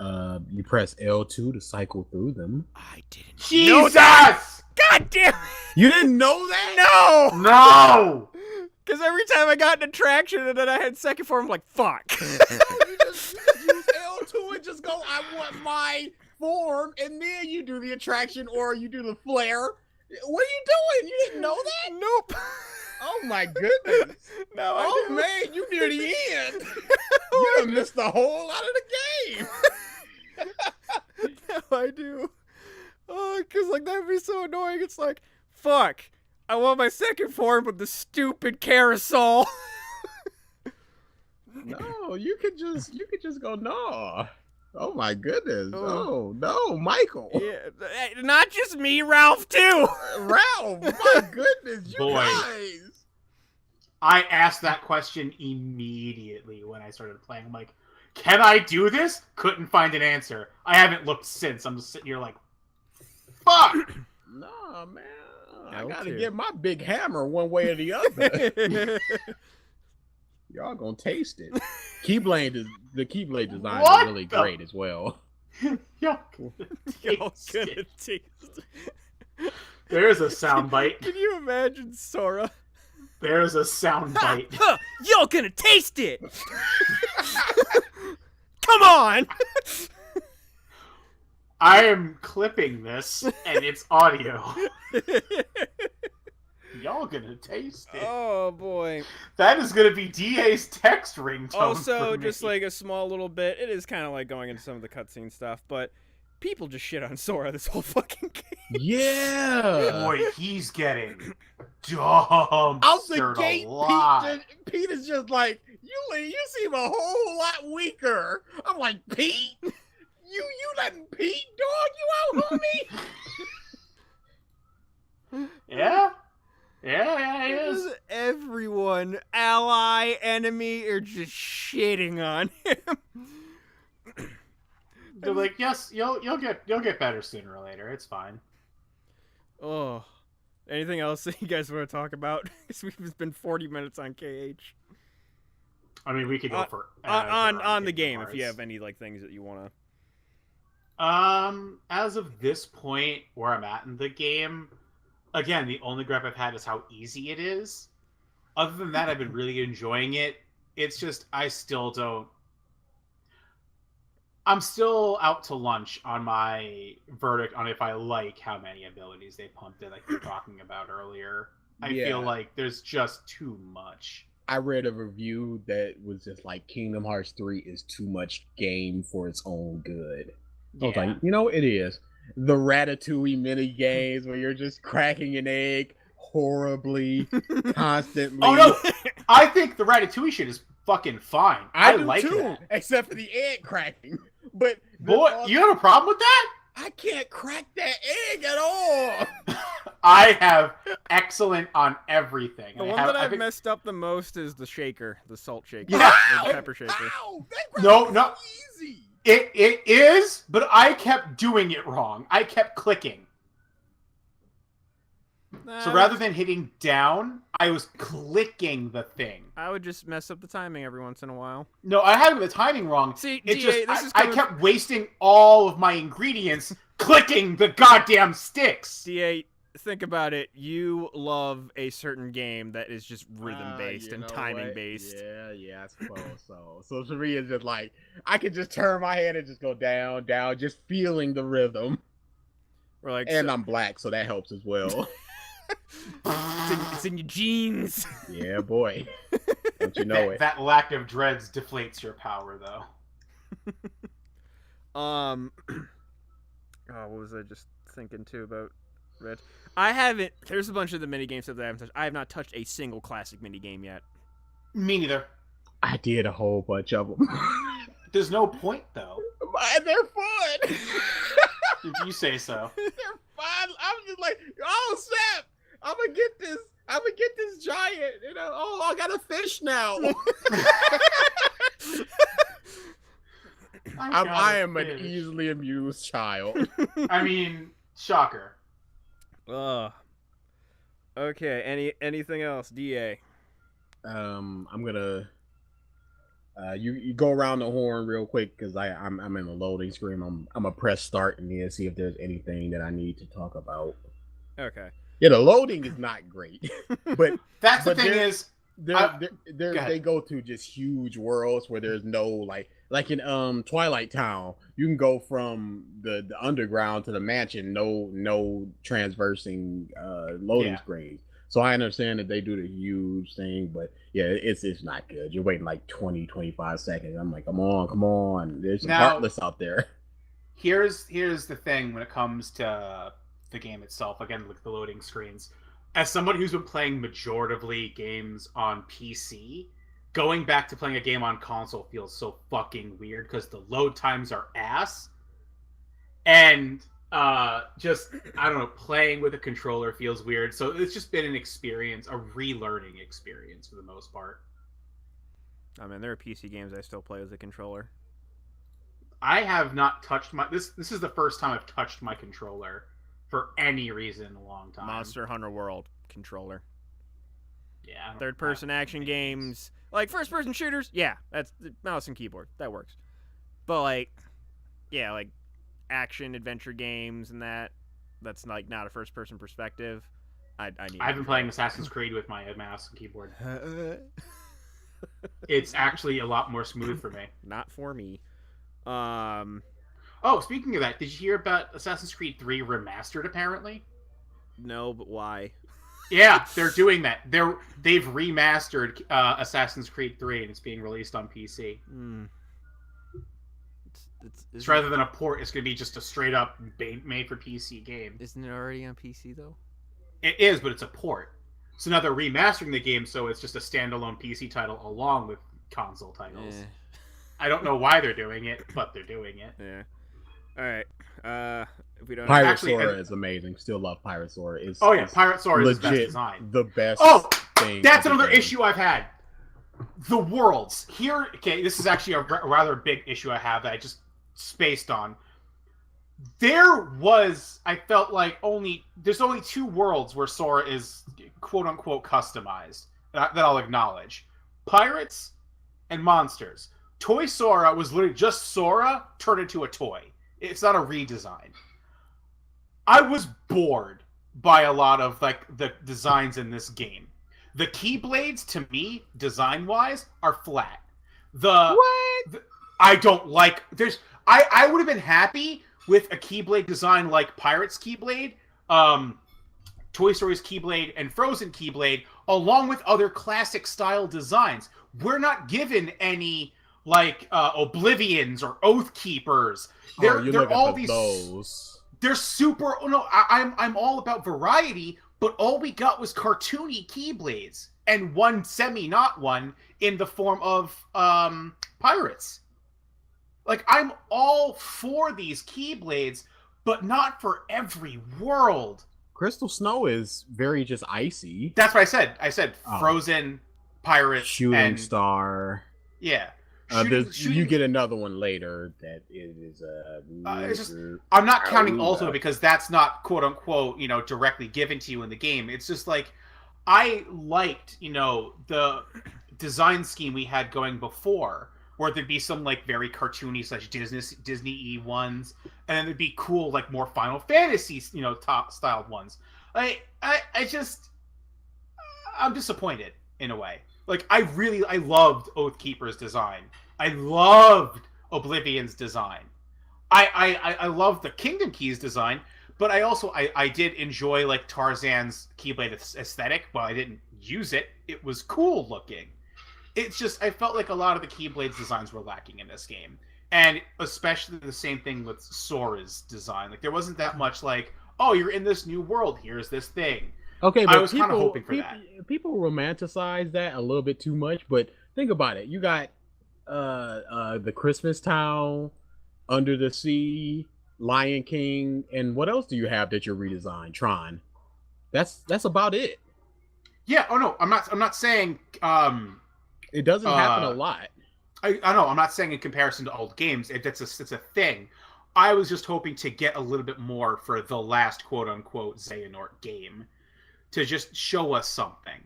You press L2 to cycle through them. I didn't know that! God damn it! You didn't know that? No! No! Because every time I got an attraction and then I had second form, I'm like, fuck. You just use L2 and just go, I want my form, and then you do the attraction or you do the flare. What are you doing? You didn't know that? Nope. Oh my goodness. No, oh man, you near the end. You done missed a whole lot of the game. No, I do. Oh, because, like, that'd be so annoying. It's like, fuck. I want my second form with the stupid carousel. No, you could just go, no. Oh my goodness. Oh no, Michael. Yeah, not just me, Ralph too. Ralph, my goodness, you guys. I asked that question immediately when I started playing. I'm like, can I do this? Couldn't find an answer. I haven't looked since. I'm just sitting here like, fuck. No, man. I gotta get my big hammer one way or the other. Y'all gonna taste it. The Keyblade design is really great as well. Y'all gonna taste it. There's a soundbite. Can you imagine Sora? There's a soundbite. Y'all gonna taste it. Come on. I am clipping this, and it's audio. Y'all gonna taste it. Oh, boy. That is gonna be DA's text ringtone. Also, just like a small little bit, it is kind of like going into some of the cutscene stuff, but people just shit on Sora this whole fucking game. Yeah. Boy, he's getting dumped. Out the gate, Pete is just like, you seem a whole lot weaker. I'm like, Pete? You letting Pete, dog, you out, homie? Yeah. Yeah, he is. Everyone, ally, enemy, are just shitting on him. They're like, yes, you'll get better sooner or later. It's fine. Oh, anything else that you guys want to talk about? Because we've been 40 minutes on KH. I mean, we could go for on the game if you have any like things that you want to. As of this point, where I'm at in the game. Again, the only gripe I've had is how easy it is. Other than that, I've been really enjoying it. It's just, I'm still out to lunch on my verdict on if I like how many abilities they pumped in, like we were talking about earlier. I feel like there's just too much. I read a review that was just like, Kingdom Hearts 3 is too much game for its own good. I was like, it is. The Ratatouille mini games where you're just cracking an egg horribly, constantly. Oh no, I think the Ratatouille shit is fucking fine. I do like too, that. Except for the egg cracking. But boy, you have a problem with that? I can't crack that egg at all. I have excellent on everything. The one that I've messed up the most is the shaker, the salt shaker, yeah. the pepper shaker. Ow, no, easy. It is, but I kept doing it wrong. I kept clicking. So rather than hitting down, I was clicking the thing. I would just mess up the timing every once in a while. No, I had the timing wrong. See, I kept wasting all of my ingredients clicking the goddamn sticks. DA, think about it. You love a certain game that is just rhythm-based and timing-based. Yeah, I suppose so. So for me, it's just like, I could just turn my head and just go down, down, just feeling the rhythm. We're like, And I'm black, so that helps as well. it's in your genes. Yeah, boy. Don't you know it? That lack of dreads deflates your power, though. Oh, what was I just thinking too about Red? I haven't. There's a bunch of the mini games that I haven't touched. I have not touched a single classic mini game yet. Me neither. I did a whole bunch of them. There's no point, though. They're fun. If you say so. They're fun. I'm just like, oh snap! I'm gonna get this giant. You know, oh, I got a fish now. I am an easily amused child. I mean, shocker. Okay. Anything else, DA? I'm gonna. You go around the horn real quick because I'm in the loading screen. I'm gonna press start and then see if there's anything that I need to talk about. Okay. Yeah, the loading is not great, but that's the thing is they go to just huge worlds where there's no like in Twilight Town, you can go from the underground to the mansion, no transversing loading screens. So I understand that they do the huge thing, but yeah, it's not good. You're waiting like 20-25 seconds. I'm like, come on. There's some heartless out there. Here's the thing when it comes to the game itself. Again, like the loading screens. As somebody who's been playing majoritively games on PC, going back to playing a game on console feels so fucking weird because the load times are ass. And just, I don't know, playing with a controller feels weird. So it's just been an experience, a relearning experience for the most part. I mean, there are PC games I still play with a controller. I have not touched my... This is the first time I've touched my controller for any reason in a long time. Monster Hunter World controller. Yeah. Third-person action games. Like, first-person shooters, yeah, that's the mouse and keyboard. That works. But, like, yeah, like, action adventure games and that's like not a first person perspective. I've been playing Assassin's Creed with my mouse and keyboard. It's actually a lot more smooth for me. Not for me. Oh, speaking of that, did you hear about Assassin's Creed 3 remastered apparently? No, but why? Yeah, they're doing that. They've remastered Assassin's Creed 3 and it's being released on PC. It's rather than a port, it's going to be just a straight up made for PC game. Isn't it already on PC though? It is, but it's a port. So now they're remastering the game, so it's just a standalone PC title along with console titles. I don't know why they're doing it, but they're doing it. Yeah. All right. If we don't. Pirate Sora is amazing. Still love Pirate Sora. Pirate Sora is the best design. The best. Thing. That's another issue I've had. The worlds here. Okay, this is actually a rather big issue I have that I just spaced on. I felt like there's only 2 worlds where Sora is quote unquote customized that I'll acknowledge: pirates and monsters. Toy Sora was literally just Sora turned into a toy. It's not a redesign. I was bored by a lot of like the designs in this game. The Keyblades, to me, design-wise, are flat. I don't like... I would have been happy with a Keyblade design like Pirate's Keyblade, Toy Story's Keyblade, and Frozen Keyblade, along with other classic-style designs. We're not given any, like, Oblivions or Oath Keepers. They're all these... They're super... No, I'm all about variety, but all we got was cartoony Keyblades, and one semi-not one in the form of pirates. Like, I'm all for these Keyblades, but not for every world. Crystal Snow is very just icy. That's what I said. I said Frozen, Pirates, Shooting Star. Yeah. You get another one later that is I'm not counting Ultima because that's not quote unquote directly given to you in the game. It's just like I liked the design scheme we had going before, where there'd be some like very cartoony / Disney-y ones, and then there'd be cool like more Final Fantasy top styled ones. I'm disappointed in a way. Like, I loved Oathkeeper's design. I loved Oblivion's design. I loved the Kingdom Keys design, But I did enjoy like Tarzan's Keyblade aesthetic, but I didn't use it. It was cool looking. It's just I felt like a lot of the Keyblades designs were lacking in this game, and especially the same thing with Sora's design. Like there wasn't that much like, oh, you're in this new world. Here's this thing. Okay, but I was kind of hoping for that. People romanticize that a little bit too much, but think about it. You got the Christmas Town, Under the Sea, Lion King, and what else do you have that you're redesigned? Tron. That's about it. Yeah. Oh no, I'm not saying. It doesn't happen a lot. I know. I'm not saying in comparison to old games. It's a thing. I was just hoping to get a little bit more for the last quote unquote Xehanort game, to just show us something.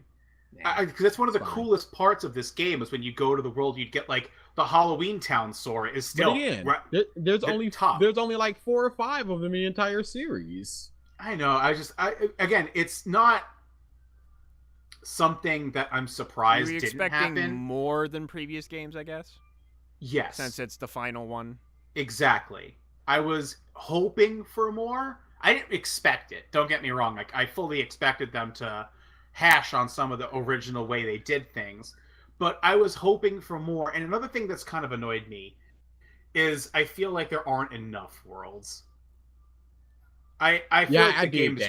Because that's one of the coolest parts of this game is when you go to the world, you'd get like the Halloween Town Sora is still. But again, there's only like 4 or 5 of them in the entire series. I know. Again, it's not something that I'm surprised didn't happen. You're expecting more than previous games, I guess? Yes. Since it's the final one. Exactly. I was hoping for more. I didn't expect it. Don't get me wrong. Like I fully expected them to hash on some of the original way they did things, but I was hoping for more. And another thing that's kind of annoyed me is I feel like there aren't enough worlds. I feel like the game is,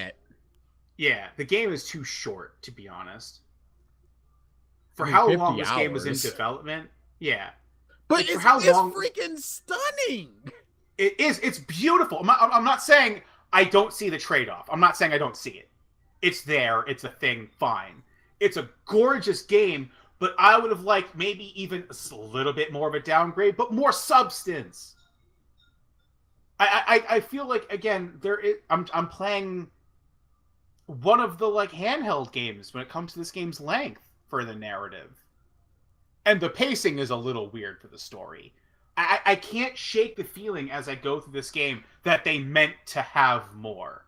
yeah, the game is too short, to be honest. For how long this game was in development, yeah. But it's freaking stunning. It is. It's beautiful. I'm not saying I don't see the trade-off. I'm not saying I don't see it. It's there. It's a thing. Fine. It's a gorgeous game, but I would have liked maybe even a little bit more of a downgrade, but more substance. I feel like, again, I'm playing one of the like handheld games when it comes to this game's length for the narrative. And the pacing is a little weird for the story. I can't shake the feeling as I go through this game that they meant to have more.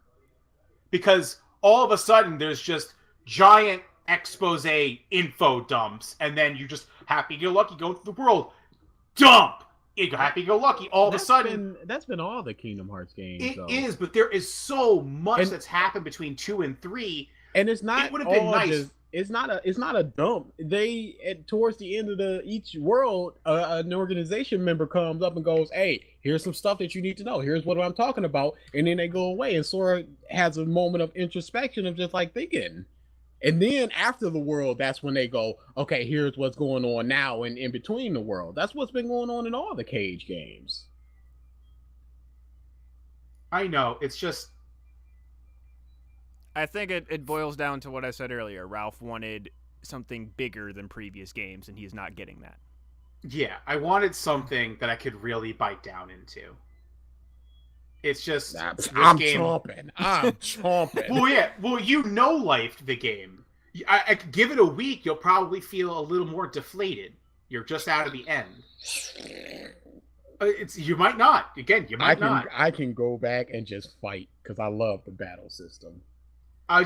Because all of a sudden there's just giant expose info dumps, and then you just happy-go-lucky go through the world. Dump! You go happy-go-lucky. All of a sudden... That's been all the Kingdom Hearts games. It is, but there is so much that's happened between 2 and 3. And it's not... It would have been nice... It's not a dump. Towards the end of each world, an organization member comes up and goes, "Hey, here's some stuff that you need to know. Here's what I'm talking about," and then they go away. And Sora has a moment of introspection of just like thinking. And then after the world, that's when they go, "Okay, here's what's going on now," and in between the world. That's what's been going on in all the Cage games. I know. It's just. I think it boils down to what I said earlier. Ralph wanted something bigger than previous games, and he's not getting that. Yeah, I wanted something that I could really bite down into. It's just I'm chomping. Well, yeah. Well, lifed the game. I give it a week, you'll probably feel a little more deflated. You're just out of the end. You might not. Again, you might not. I can go back and just fight because I love the battle system. I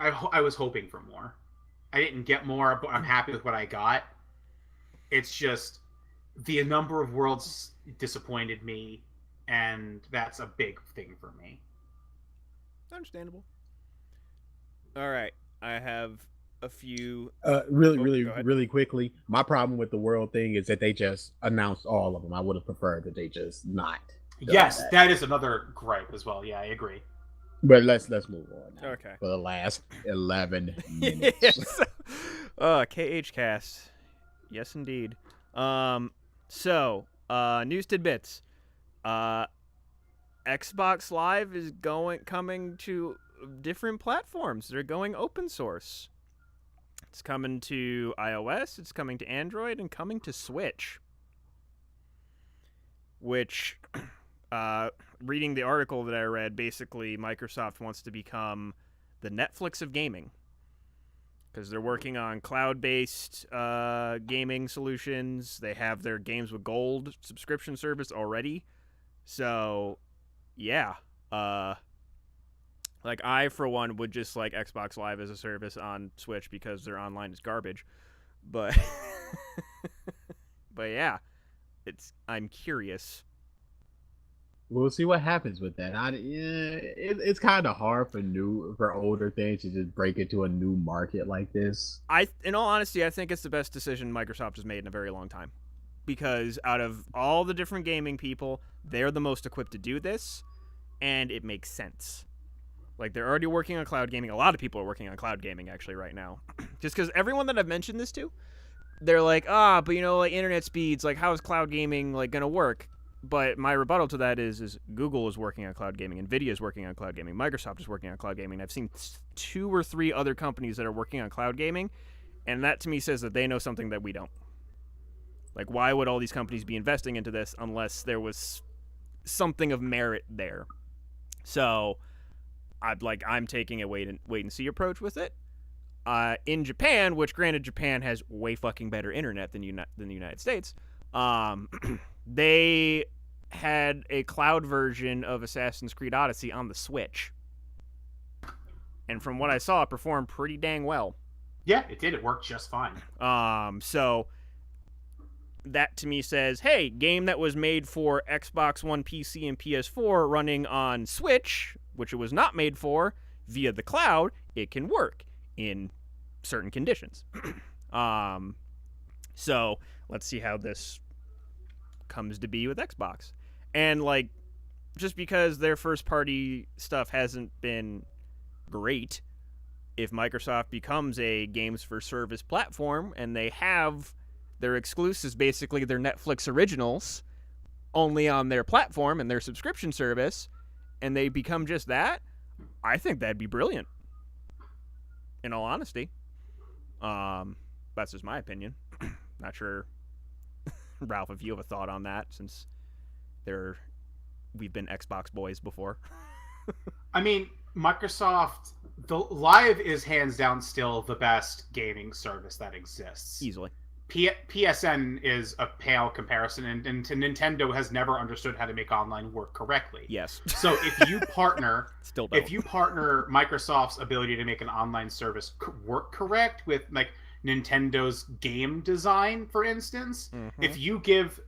was hoping for more. I didn't get more, but I'm happy with what I got. It's just the number of worlds disappointed me, and that's a big thing for me. Understandable. All right, I have a few. Really quickly. My problem with the world thing is that they just announced all of them. I would have preferred that they just not. Yes, that is another gripe as well. Yeah, I agree. But let's move on now. Okay. For the last 11 minutes. Yes. KH cast. Yes, indeed. So, news tidbits. Xbox Live is coming to different platforms. They're going open source. It's coming to iOS, it's coming to Android, and coming to Switch. Which, reading the article that I read, basically Microsoft wants to become the Netflix of gaming. Because they're working on cloud-based gaming solutions. They have their Games with Gold subscription service already. So, yeah. Like, I, for one, would just like Xbox Live as a service on Switch because their online is garbage. But, but yeah. I'm curious. We'll see what happens with that. It's kind of hard for older things to just break into a new market like this. In all honesty, I think it's the best decision Microsoft has made in a very long time, because out of all the different gaming people, they're the most equipped to do this, and it makes sense. Like, they're already working on cloud gaming. A lot of people are working on cloud gaming actually right now, just because everyone that I've mentioned this to, they're like, but like internet speeds, like how is cloud gaming like gonna work? But my rebuttal to that is Google is working on cloud gaming, Nvidia is working on cloud gaming, Microsoft is working on cloud gaming. I've seen 2 or 3 other companies that are working on cloud gaming, and that to me says that they know something that we don't. Like, why would all these companies be investing into this unless there was something of merit there? So, I'm taking a wait and see approach with it. In Japan, which granted Japan has way fucking better internet than the United States, they had a cloud version of Assassin's Creed Odyssey on the Switch. And from what I saw, it performed pretty dang well. Yeah, it did. It worked just fine. So that to me says, hey, game that was made for Xbox One, PC, and PS4 running on Switch, which it was not made for, via the cloud, it can work in certain conditions. So let's see how this comes to be with Xbox. And like, just because their first party stuff hasn't been great, if Microsoft becomes a games for service platform and they have their exclusives, basically their Netflix originals, only on their platform and their subscription service, and they become just that, I think that'd be brilliant. In all honesty. That's just my opinion. Not sure, Ralph, if you have a thought on that, since we've been Xbox boys before. I mean, Microsoft, the Live is hands down still the best gaming service that exists. Easily. PSN is a pale comparison, and Nintendo has never understood how to make online work correctly. Yes. So if you partner, Still don't. if you partner Microsoft's ability to make an online service work correct with like Nintendo's game design, for instance, if you give,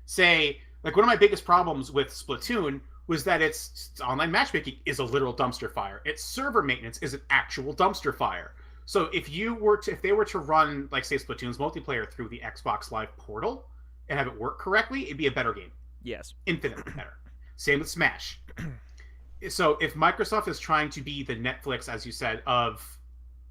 say, like one of my biggest problems with Splatoon was that its online matchmaking is a literal dumpster fire. Its server maintenance is an actual dumpster fire. So if they were to run, like, say, Splatoon's multiplayer through the Xbox Live portal and have it work correctly, it'd be a better game. Yes. Infinitely better. Same with Smash. So if Microsoft is trying to be the Netflix, as you said, of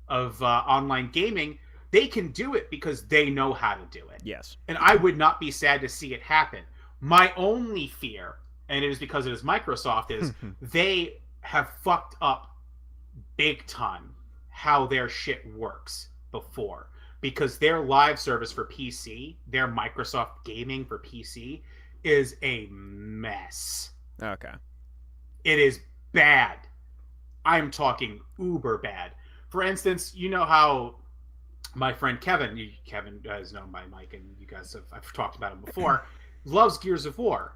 online gaming, they can do it because they know how to do it. Yes. And I would not be sad to see it happen. My only fear, and it is because it is Microsoft, is they have fucked up big time how their shit works before, because their live service for PC, their Microsoft Gaming for PC, is a mess. Okay. It is bad. I'm talking uber bad. For instance, you know how my friend Kevin has known by Mike, and you guys I've talked about him before, loves Gears of War.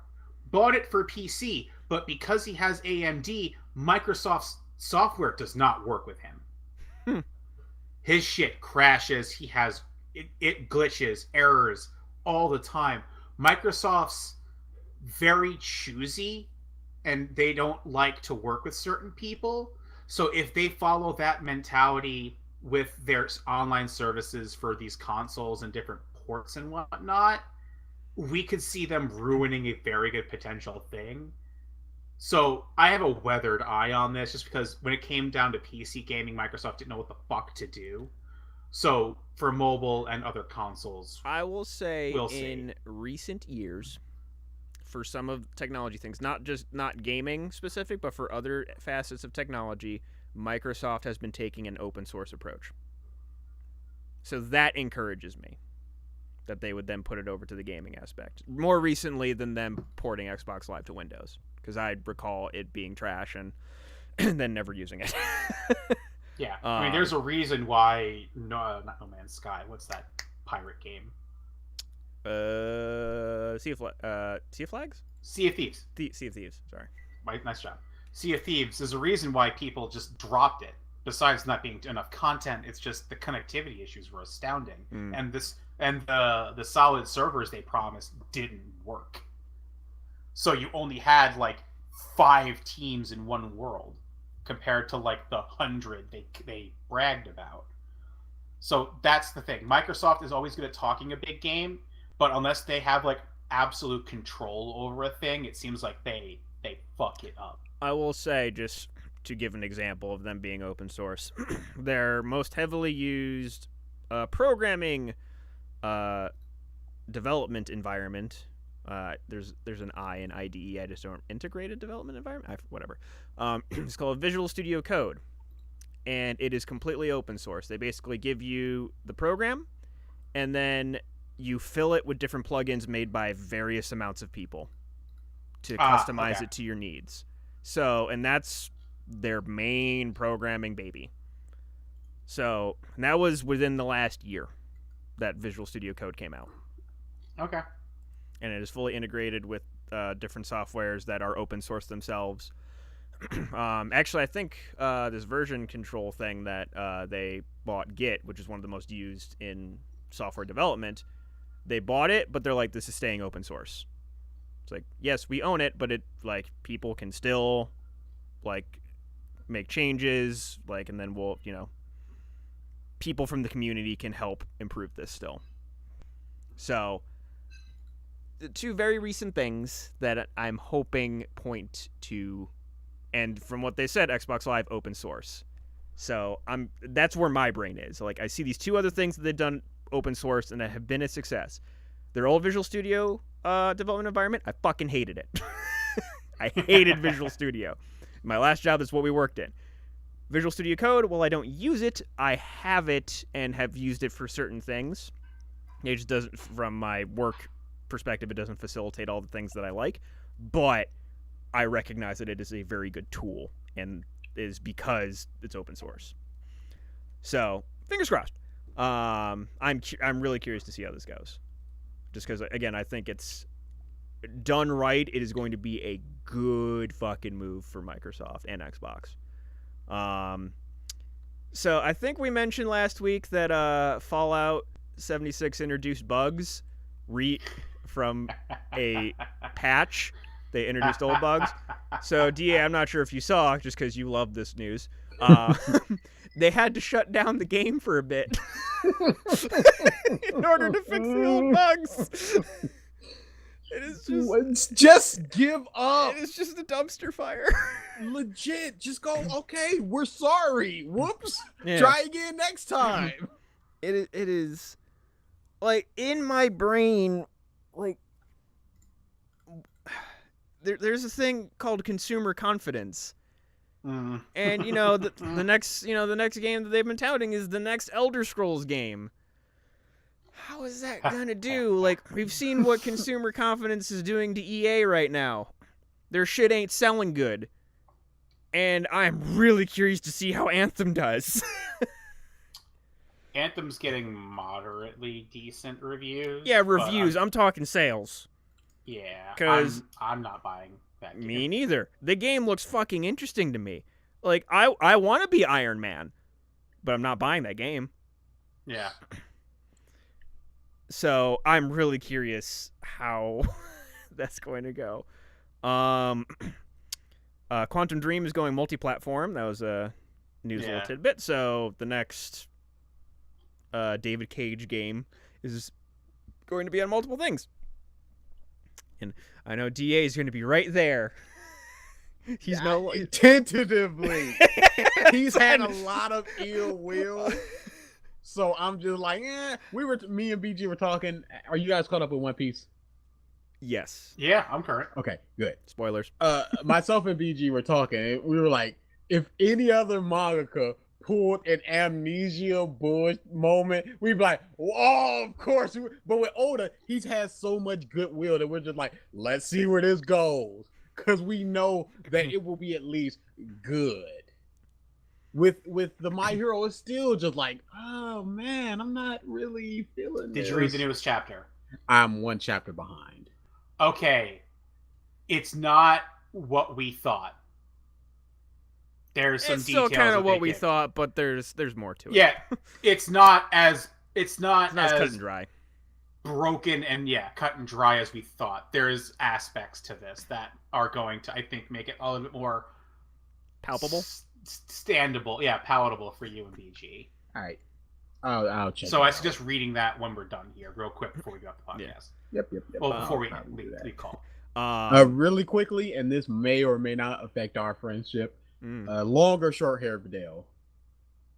Bought it for PC, but because he has AMD, Microsoft's software does not work with him. His shit crashes. It glitches, errors all the time. Microsoft's very choosy, and they don't like to work with certain people. So if they follow that mentality with their online services for these consoles and different ports and whatnot, we could see them ruining a very good potential thing. So I have a weathered eye on this, just because when it came down to PC gaming, Microsoft didn't know what the fuck to do. So for mobile and other consoles, I will say we'll see. In recent years, for some of technology things, not gaming specific, but for other facets of technology, Microsoft has been taking an open source approach. So that encourages me, that they would then put it over to the gaming aspect. More recently than them porting Xbox Live to Windows, because I recall it being trash and then never using it. Yeah, I mean, there's a reason why not No Man's Sky. What's that pirate game? Sea of Flags? Sea of Thieves. Sea of Thieves. Sorry. Nice job. Sea of Thieves. There's a reason why people just dropped it. Besides not being enough content, it's just the connectivity issues were astounding, and the solid servers they promised didn't work. So you only had like 5 teams in one world compared to like the 100 they bragged about. So that's the thing. Microsoft is always good at talking a big game, but unless they have like absolute control over a thing, it seems like they fuck it up. I will say, just to give an example of them being open source, their most heavily used programming development environment. There's an I in IDE. I just don't integrated development environment. Whatever. It's called Visual Studio Code, and it is completely open source. They basically give you the program, and then you fill it with different plugins made by various amounts of people to customize it to your needs. So, and that's their main programming baby. So, and that was within the last year that Visual Studio Code came out. Okay. And it is fully integrated with different softwares that are open source themselves. Actually, I think this version control thing that they bought, Git, which is one of the most used in software development, they bought it, but they're like, this is staying open source. It's like, yes, we own it, but it, like, people can still, like, make changes, like, and then we'll, people from the community can help improve this still. So, the 2 very recent things that I'm hoping point to, and from what they said, Xbox Live open source. So, that's where my brain is. Like, I see these 2 other things that they've done open source and that have been a success. Their old Visual Studio development environment, I fucking hated it. I hated Visual Studio. My last job is what we worked in. Visual Studio Code, while I don't use it, I have it and have used it for certain things. It just doesn't, from my work perspective, it doesn't facilitate all the things that I like, but I recognize that it is a very good tool, and is because it's open source. So, fingers crossed. I'm really curious to see how this goes. Just because, again, I think it's done right. It is going to be a good fucking move for Microsoft and Xbox. So I think we mentioned last week that Fallout 76 introduced bugs from a patch. They introduced old bugs. So, DA, I'm not sure if you saw, just because you love this news, they had to shut down the game for a bit in order to fix the old bugs. It is just give up. It is just a dumpster fire. Legit, just go, okay, we're sorry. Whoops. Yeah. Try again next time. It is, like, in my brain, like, there's a thing called consumer confidence. Mm. And, the next game that they've been touting is the next Elder Scrolls game. How is that gonna do? Like, we've seen what consumer confidence is doing to EA right now. Their shit ain't selling good. And I'm really curious to see how Anthem does. Anthem's getting moderately decent reviews. Yeah, reviews. I'm talking sales. Yeah, 'Cause I'm not buying that game. Me neither. The game looks fucking interesting to me. Like, I want to be Iron Man, but I'm not buying that game. Yeah. So I'm really curious how that's going to go. Quantum Dream is going multi-platform. That was a news little tidbit. So the next David Cage game is going to be on multiple things. And I know DA is going to be right there. He's tentatively. He's had a lot of ill will. So I'm just like, me and BG were talking. Are you guys caught up with One Piece? Yes. Yeah, I'm current. Okay, good. Spoilers. Myself and BG were talking, and we were like, if any other mangaka pulled an Amnesia Bush moment, we'd be like, oh, of course. But with Oda, he's had so much goodwill that we're just like, let's see where this goes. Because we know that it will be at least good. With the My Hero, it's still just like, oh man, I'm not really feeling this. Did you read the newest chapter? I'm 1 chapter behind. Okay. It's not what we thought. There's some it's details. It's still kind of what we get. thought, but there's more to it. Yeah. It's not as cut and dry. broken and cut and dry as we thought. There's aspects to this that are going to, I think, make it a little bit more palpable, standable, palatable for you and BG. All right, I'll check. So I suggest reading that when we're done here, real quick before we go off the podcast. Yep. Well, before we call. Really quickly, and this may or may not affect our friendship. Long or short hair, Vidal?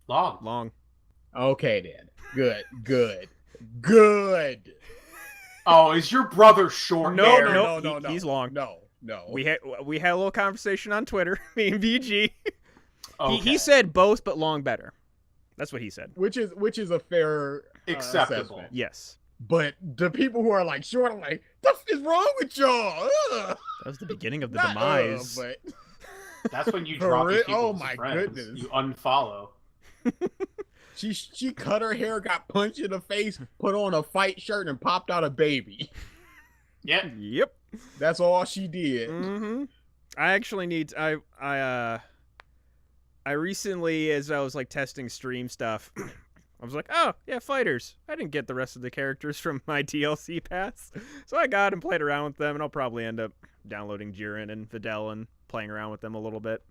Long. Okay then. Good. Oh, is your brother short hair? No. He's long. No. We had a little conversation on Twitter, me and VG. Okay. He said both, but long better. That's what he said. Which is a fair acceptable. Assessment. Yes. But the people who are like short are like, what is wrong with y'all? That was the beginning of the demise. But that's when you drop these people. Oh my goodness! You unfollow. She cut her hair, got punched in the face, put on a fight shirt, and popped out a baby. Yeah. Yep. That's all she did. Mm-hmm. I actually need. I recently, as I was like testing stream stuff, I was like, oh yeah, fighters. I didn't get the rest of the characters from my DLC pass, so I got and played around with them, and I'll probably end up downloading Jiren and Videl and playing around with them a little bit.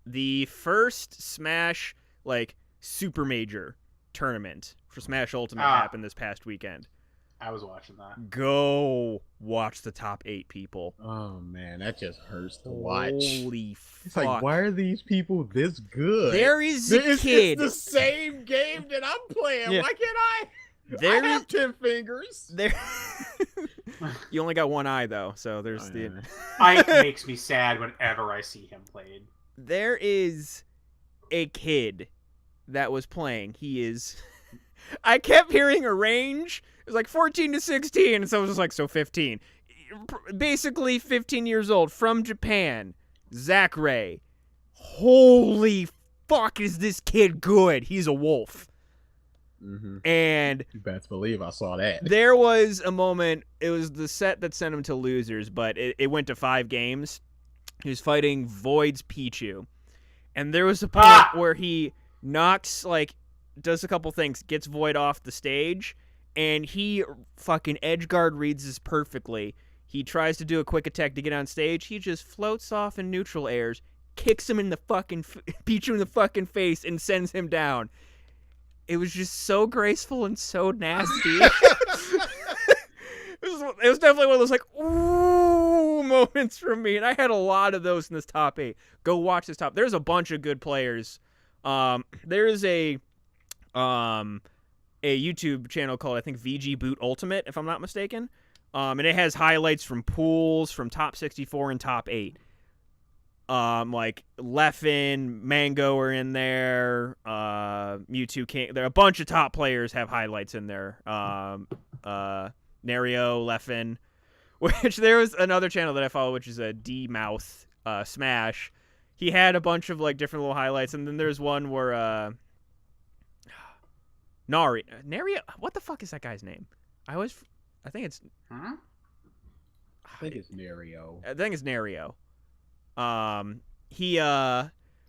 The first Smash like super major tournament for Smash Ultimate happened this past weekend. I was watching that. Go watch the top 8 people. Oh man, that just hurts to watch. Holy fuck. It's like, why are these people this good? There is a kid. It's the same game that I'm playing. Yeah. Why can't I have 10 fingers. There. You only got one eye though, so there's Ike makes me sad whenever I see him played. There is a kid that was playing. He is. I kept hearing a range. It was like 14 to 16, and so it was like, so 15. Basically 15 years old, from Japan. Zach Ray. Holy fuck, is this kid good? He's a wolf. Mm-hmm. And you best believe I saw that. There was a moment, it was the set that sent him to losers, but it went to 5 games. He was fighting Void's Pichu. And there was a point where he knocks, like, does a couple things, gets Void off the stage, and he fucking edgeguard reads this perfectly. He tries to do a quick attack to get on stage. He just floats off in neutral airs, kicks him in the fucking Pichu in the fucking face, and sends him down. It was just so graceful and so nasty. It was definitely one of those like ooh moments from me, and I had a lot of those in this top 8. Go watch this top. There's a bunch of good players. There's a YouTube channel called, I think, VG Boot Ultimate, if I'm not mistaken. And it has highlights from pools from top 64 and top 8. Like Leffen, Mango are in there. Mewtwo King. There are a bunch of top players have highlights in there. Nario, Leffen, which there was another channel that I follow, which is a D-Mouth Smash. He had a bunch of like different little highlights, and then there's one where Nario. What the fuck is that guy's name? I think it's. I think it's Nario. I think it's Nario. He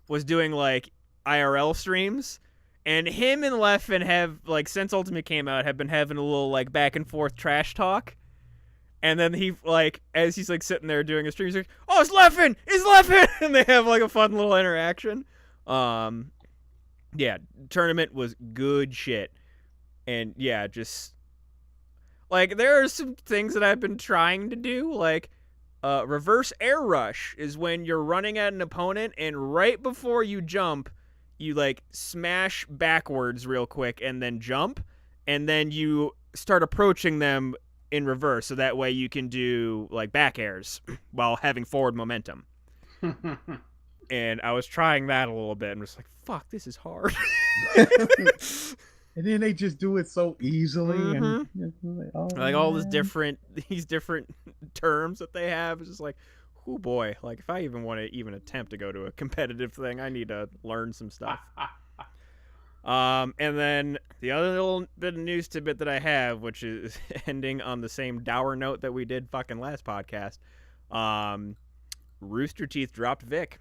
was doing like IRL streams, and him and Leffen have, like, since Ultimate came out, have been having a little like back and forth trash talk. And then he, like, as he's like sitting there doing a stream, he's like, "Oh, it's Leffen! It's Leffen!" And they have like a fun little interaction. Yeah, tournament was good shit. And yeah, just like there are some things that I've been trying to do, like reverse air rush is when you're running at an opponent and right before you jump, you like smash backwards real quick and then jump, and then you start approaching them in reverse, so that way you can do like back airs while having forward momentum. And I was trying that a little bit and was like, fuck, this is hard. And then they just do it so easily. Mm-hmm. And like all these different terms that they have. It's just like, oh boy, like if I even want to even attempt to go to a competitive thing, I need to learn some stuff. And then the other little bit of news tidbit that I have, which is ending on the same dour note that we did fucking last podcast. Rooster Teeth dropped Vic.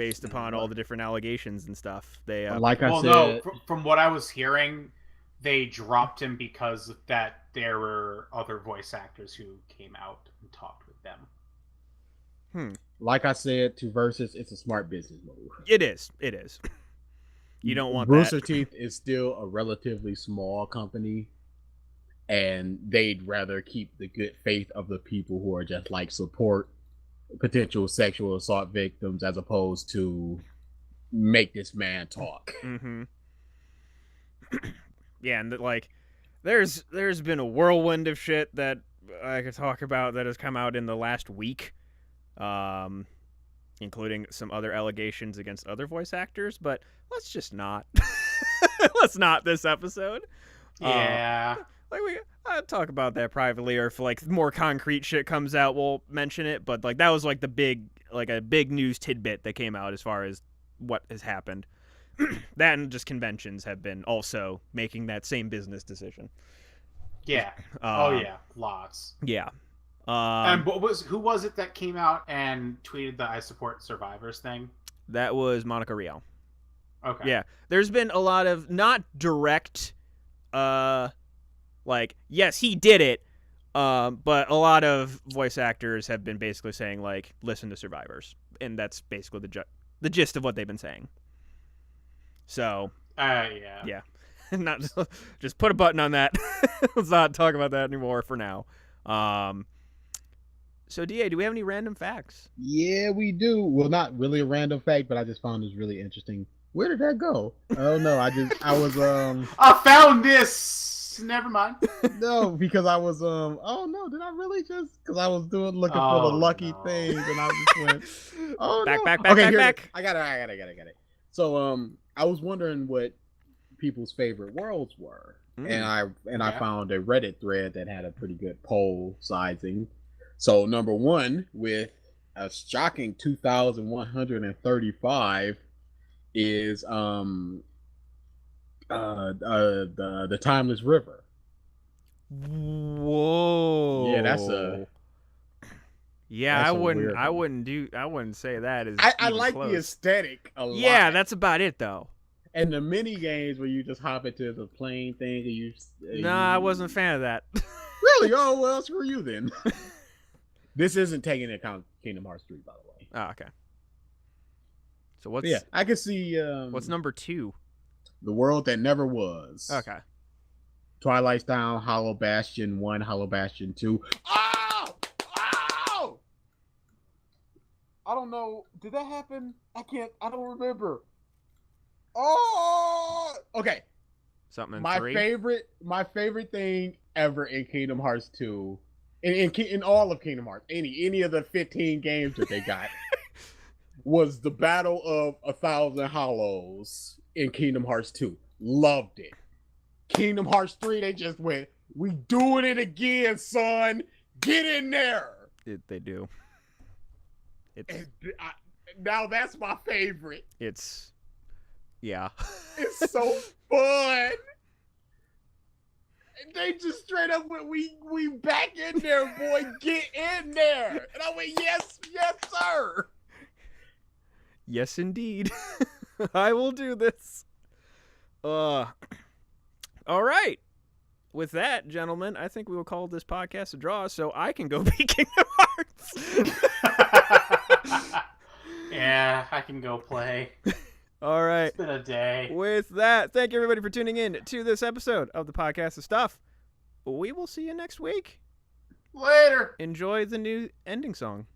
based upon all the different allegations and stuff. They like I well, said, no, from what I was hearing, they dropped him because that there were other voice actors who came out and talked with them. Like I said to Versus, it's a smart business move. It is. You don't want Rooster that. Teeth is still a relatively small company, and they'd rather keep the good faith of the people who are just like support potential sexual assault victims as opposed to make this man talk. Mm-hmm. Yeah, and like, there's been a whirlwind of shit that I could talk about that has come out in the last week, including some other allegations against other voice actors. But let's just not. Let's not this episode. Yeah. I'll talk about that privately, or if like more concrete shit comes out, we'll mention it. But like that was like a big news tidbit that came out as far as what has happened. That and just conventions have been also making that same business decision. Yeah. Oh yeah, lots. Yeah. And who was it that came out and tweeted the "I support survivors" thing? That was Monica Rial. Okay. Yeah. There's been a lot of not direct, like, yes, he did it, but a lot of voice actors have been basically saying like, listen to survivors, and that's basically the gist of what they've been saying. So. Yeah. Not just put a button on that. Let's not talk about that anymore for now. So DA, do we have any random facts? Yeah, we do. Well, not really a random fact, but I just found this really interesting. Where did that go? Oh no, I was I found this. Never mind. No, because I was oh no, did I really just because I was looking for the lucky things and I just went back. I got it. So I was wondering what people's favorite worlds were. And I found a Reddit thread that had a pretty good poll sizing. So number one, with a shocking 2,135, is the Timeless River. Whoa. Yeah, that's a. Yeah, that's I a wouldn't. weird I one. wouldn't say that is. I even like close. the aesthetic a lot. Yeah, that's about it though. And the mini games where you just hop into the plane thing and you. Nah, I wasn't a fan of that. Really? Oh well, screw you then. This isn't taking into account Kingdom Hearts 3, by the way. Oh, okay. So what's I can see. what's number 2? The World That Never Was. Okay. Twilight Town, Hollow Bastion 1, Hollow Bastion 2. Oh! I don't know. Did that happen? I don't remember. Oh! Okay. Something in My 3? My favorite thing ever in Kingdom Hearts 2, in all of Kingdom Hearts, any of the 15 games that they got, was the Battle of 1,000 Hollows in Kingdom Hearts 2. Loved it. Kingdom Hearts 3, they just went, we doing it again, son. Get in there. They do. Now that's my favorite. Yeah. It's so fun. And they just straight up went, we back in there, boy. Get in there. And I went, yes, sir. Yes, indeed. I will do this. All right. With that, gentlemen, I think we will call this podcast a draw so I can go be Kingdom Hearts. Yeah, I can go play. All right. It's been a day. With that, thank you everybody for tuning in to this episode of the Podcast of Stuff. We will see you next week. Later. Enjoy the new ending song.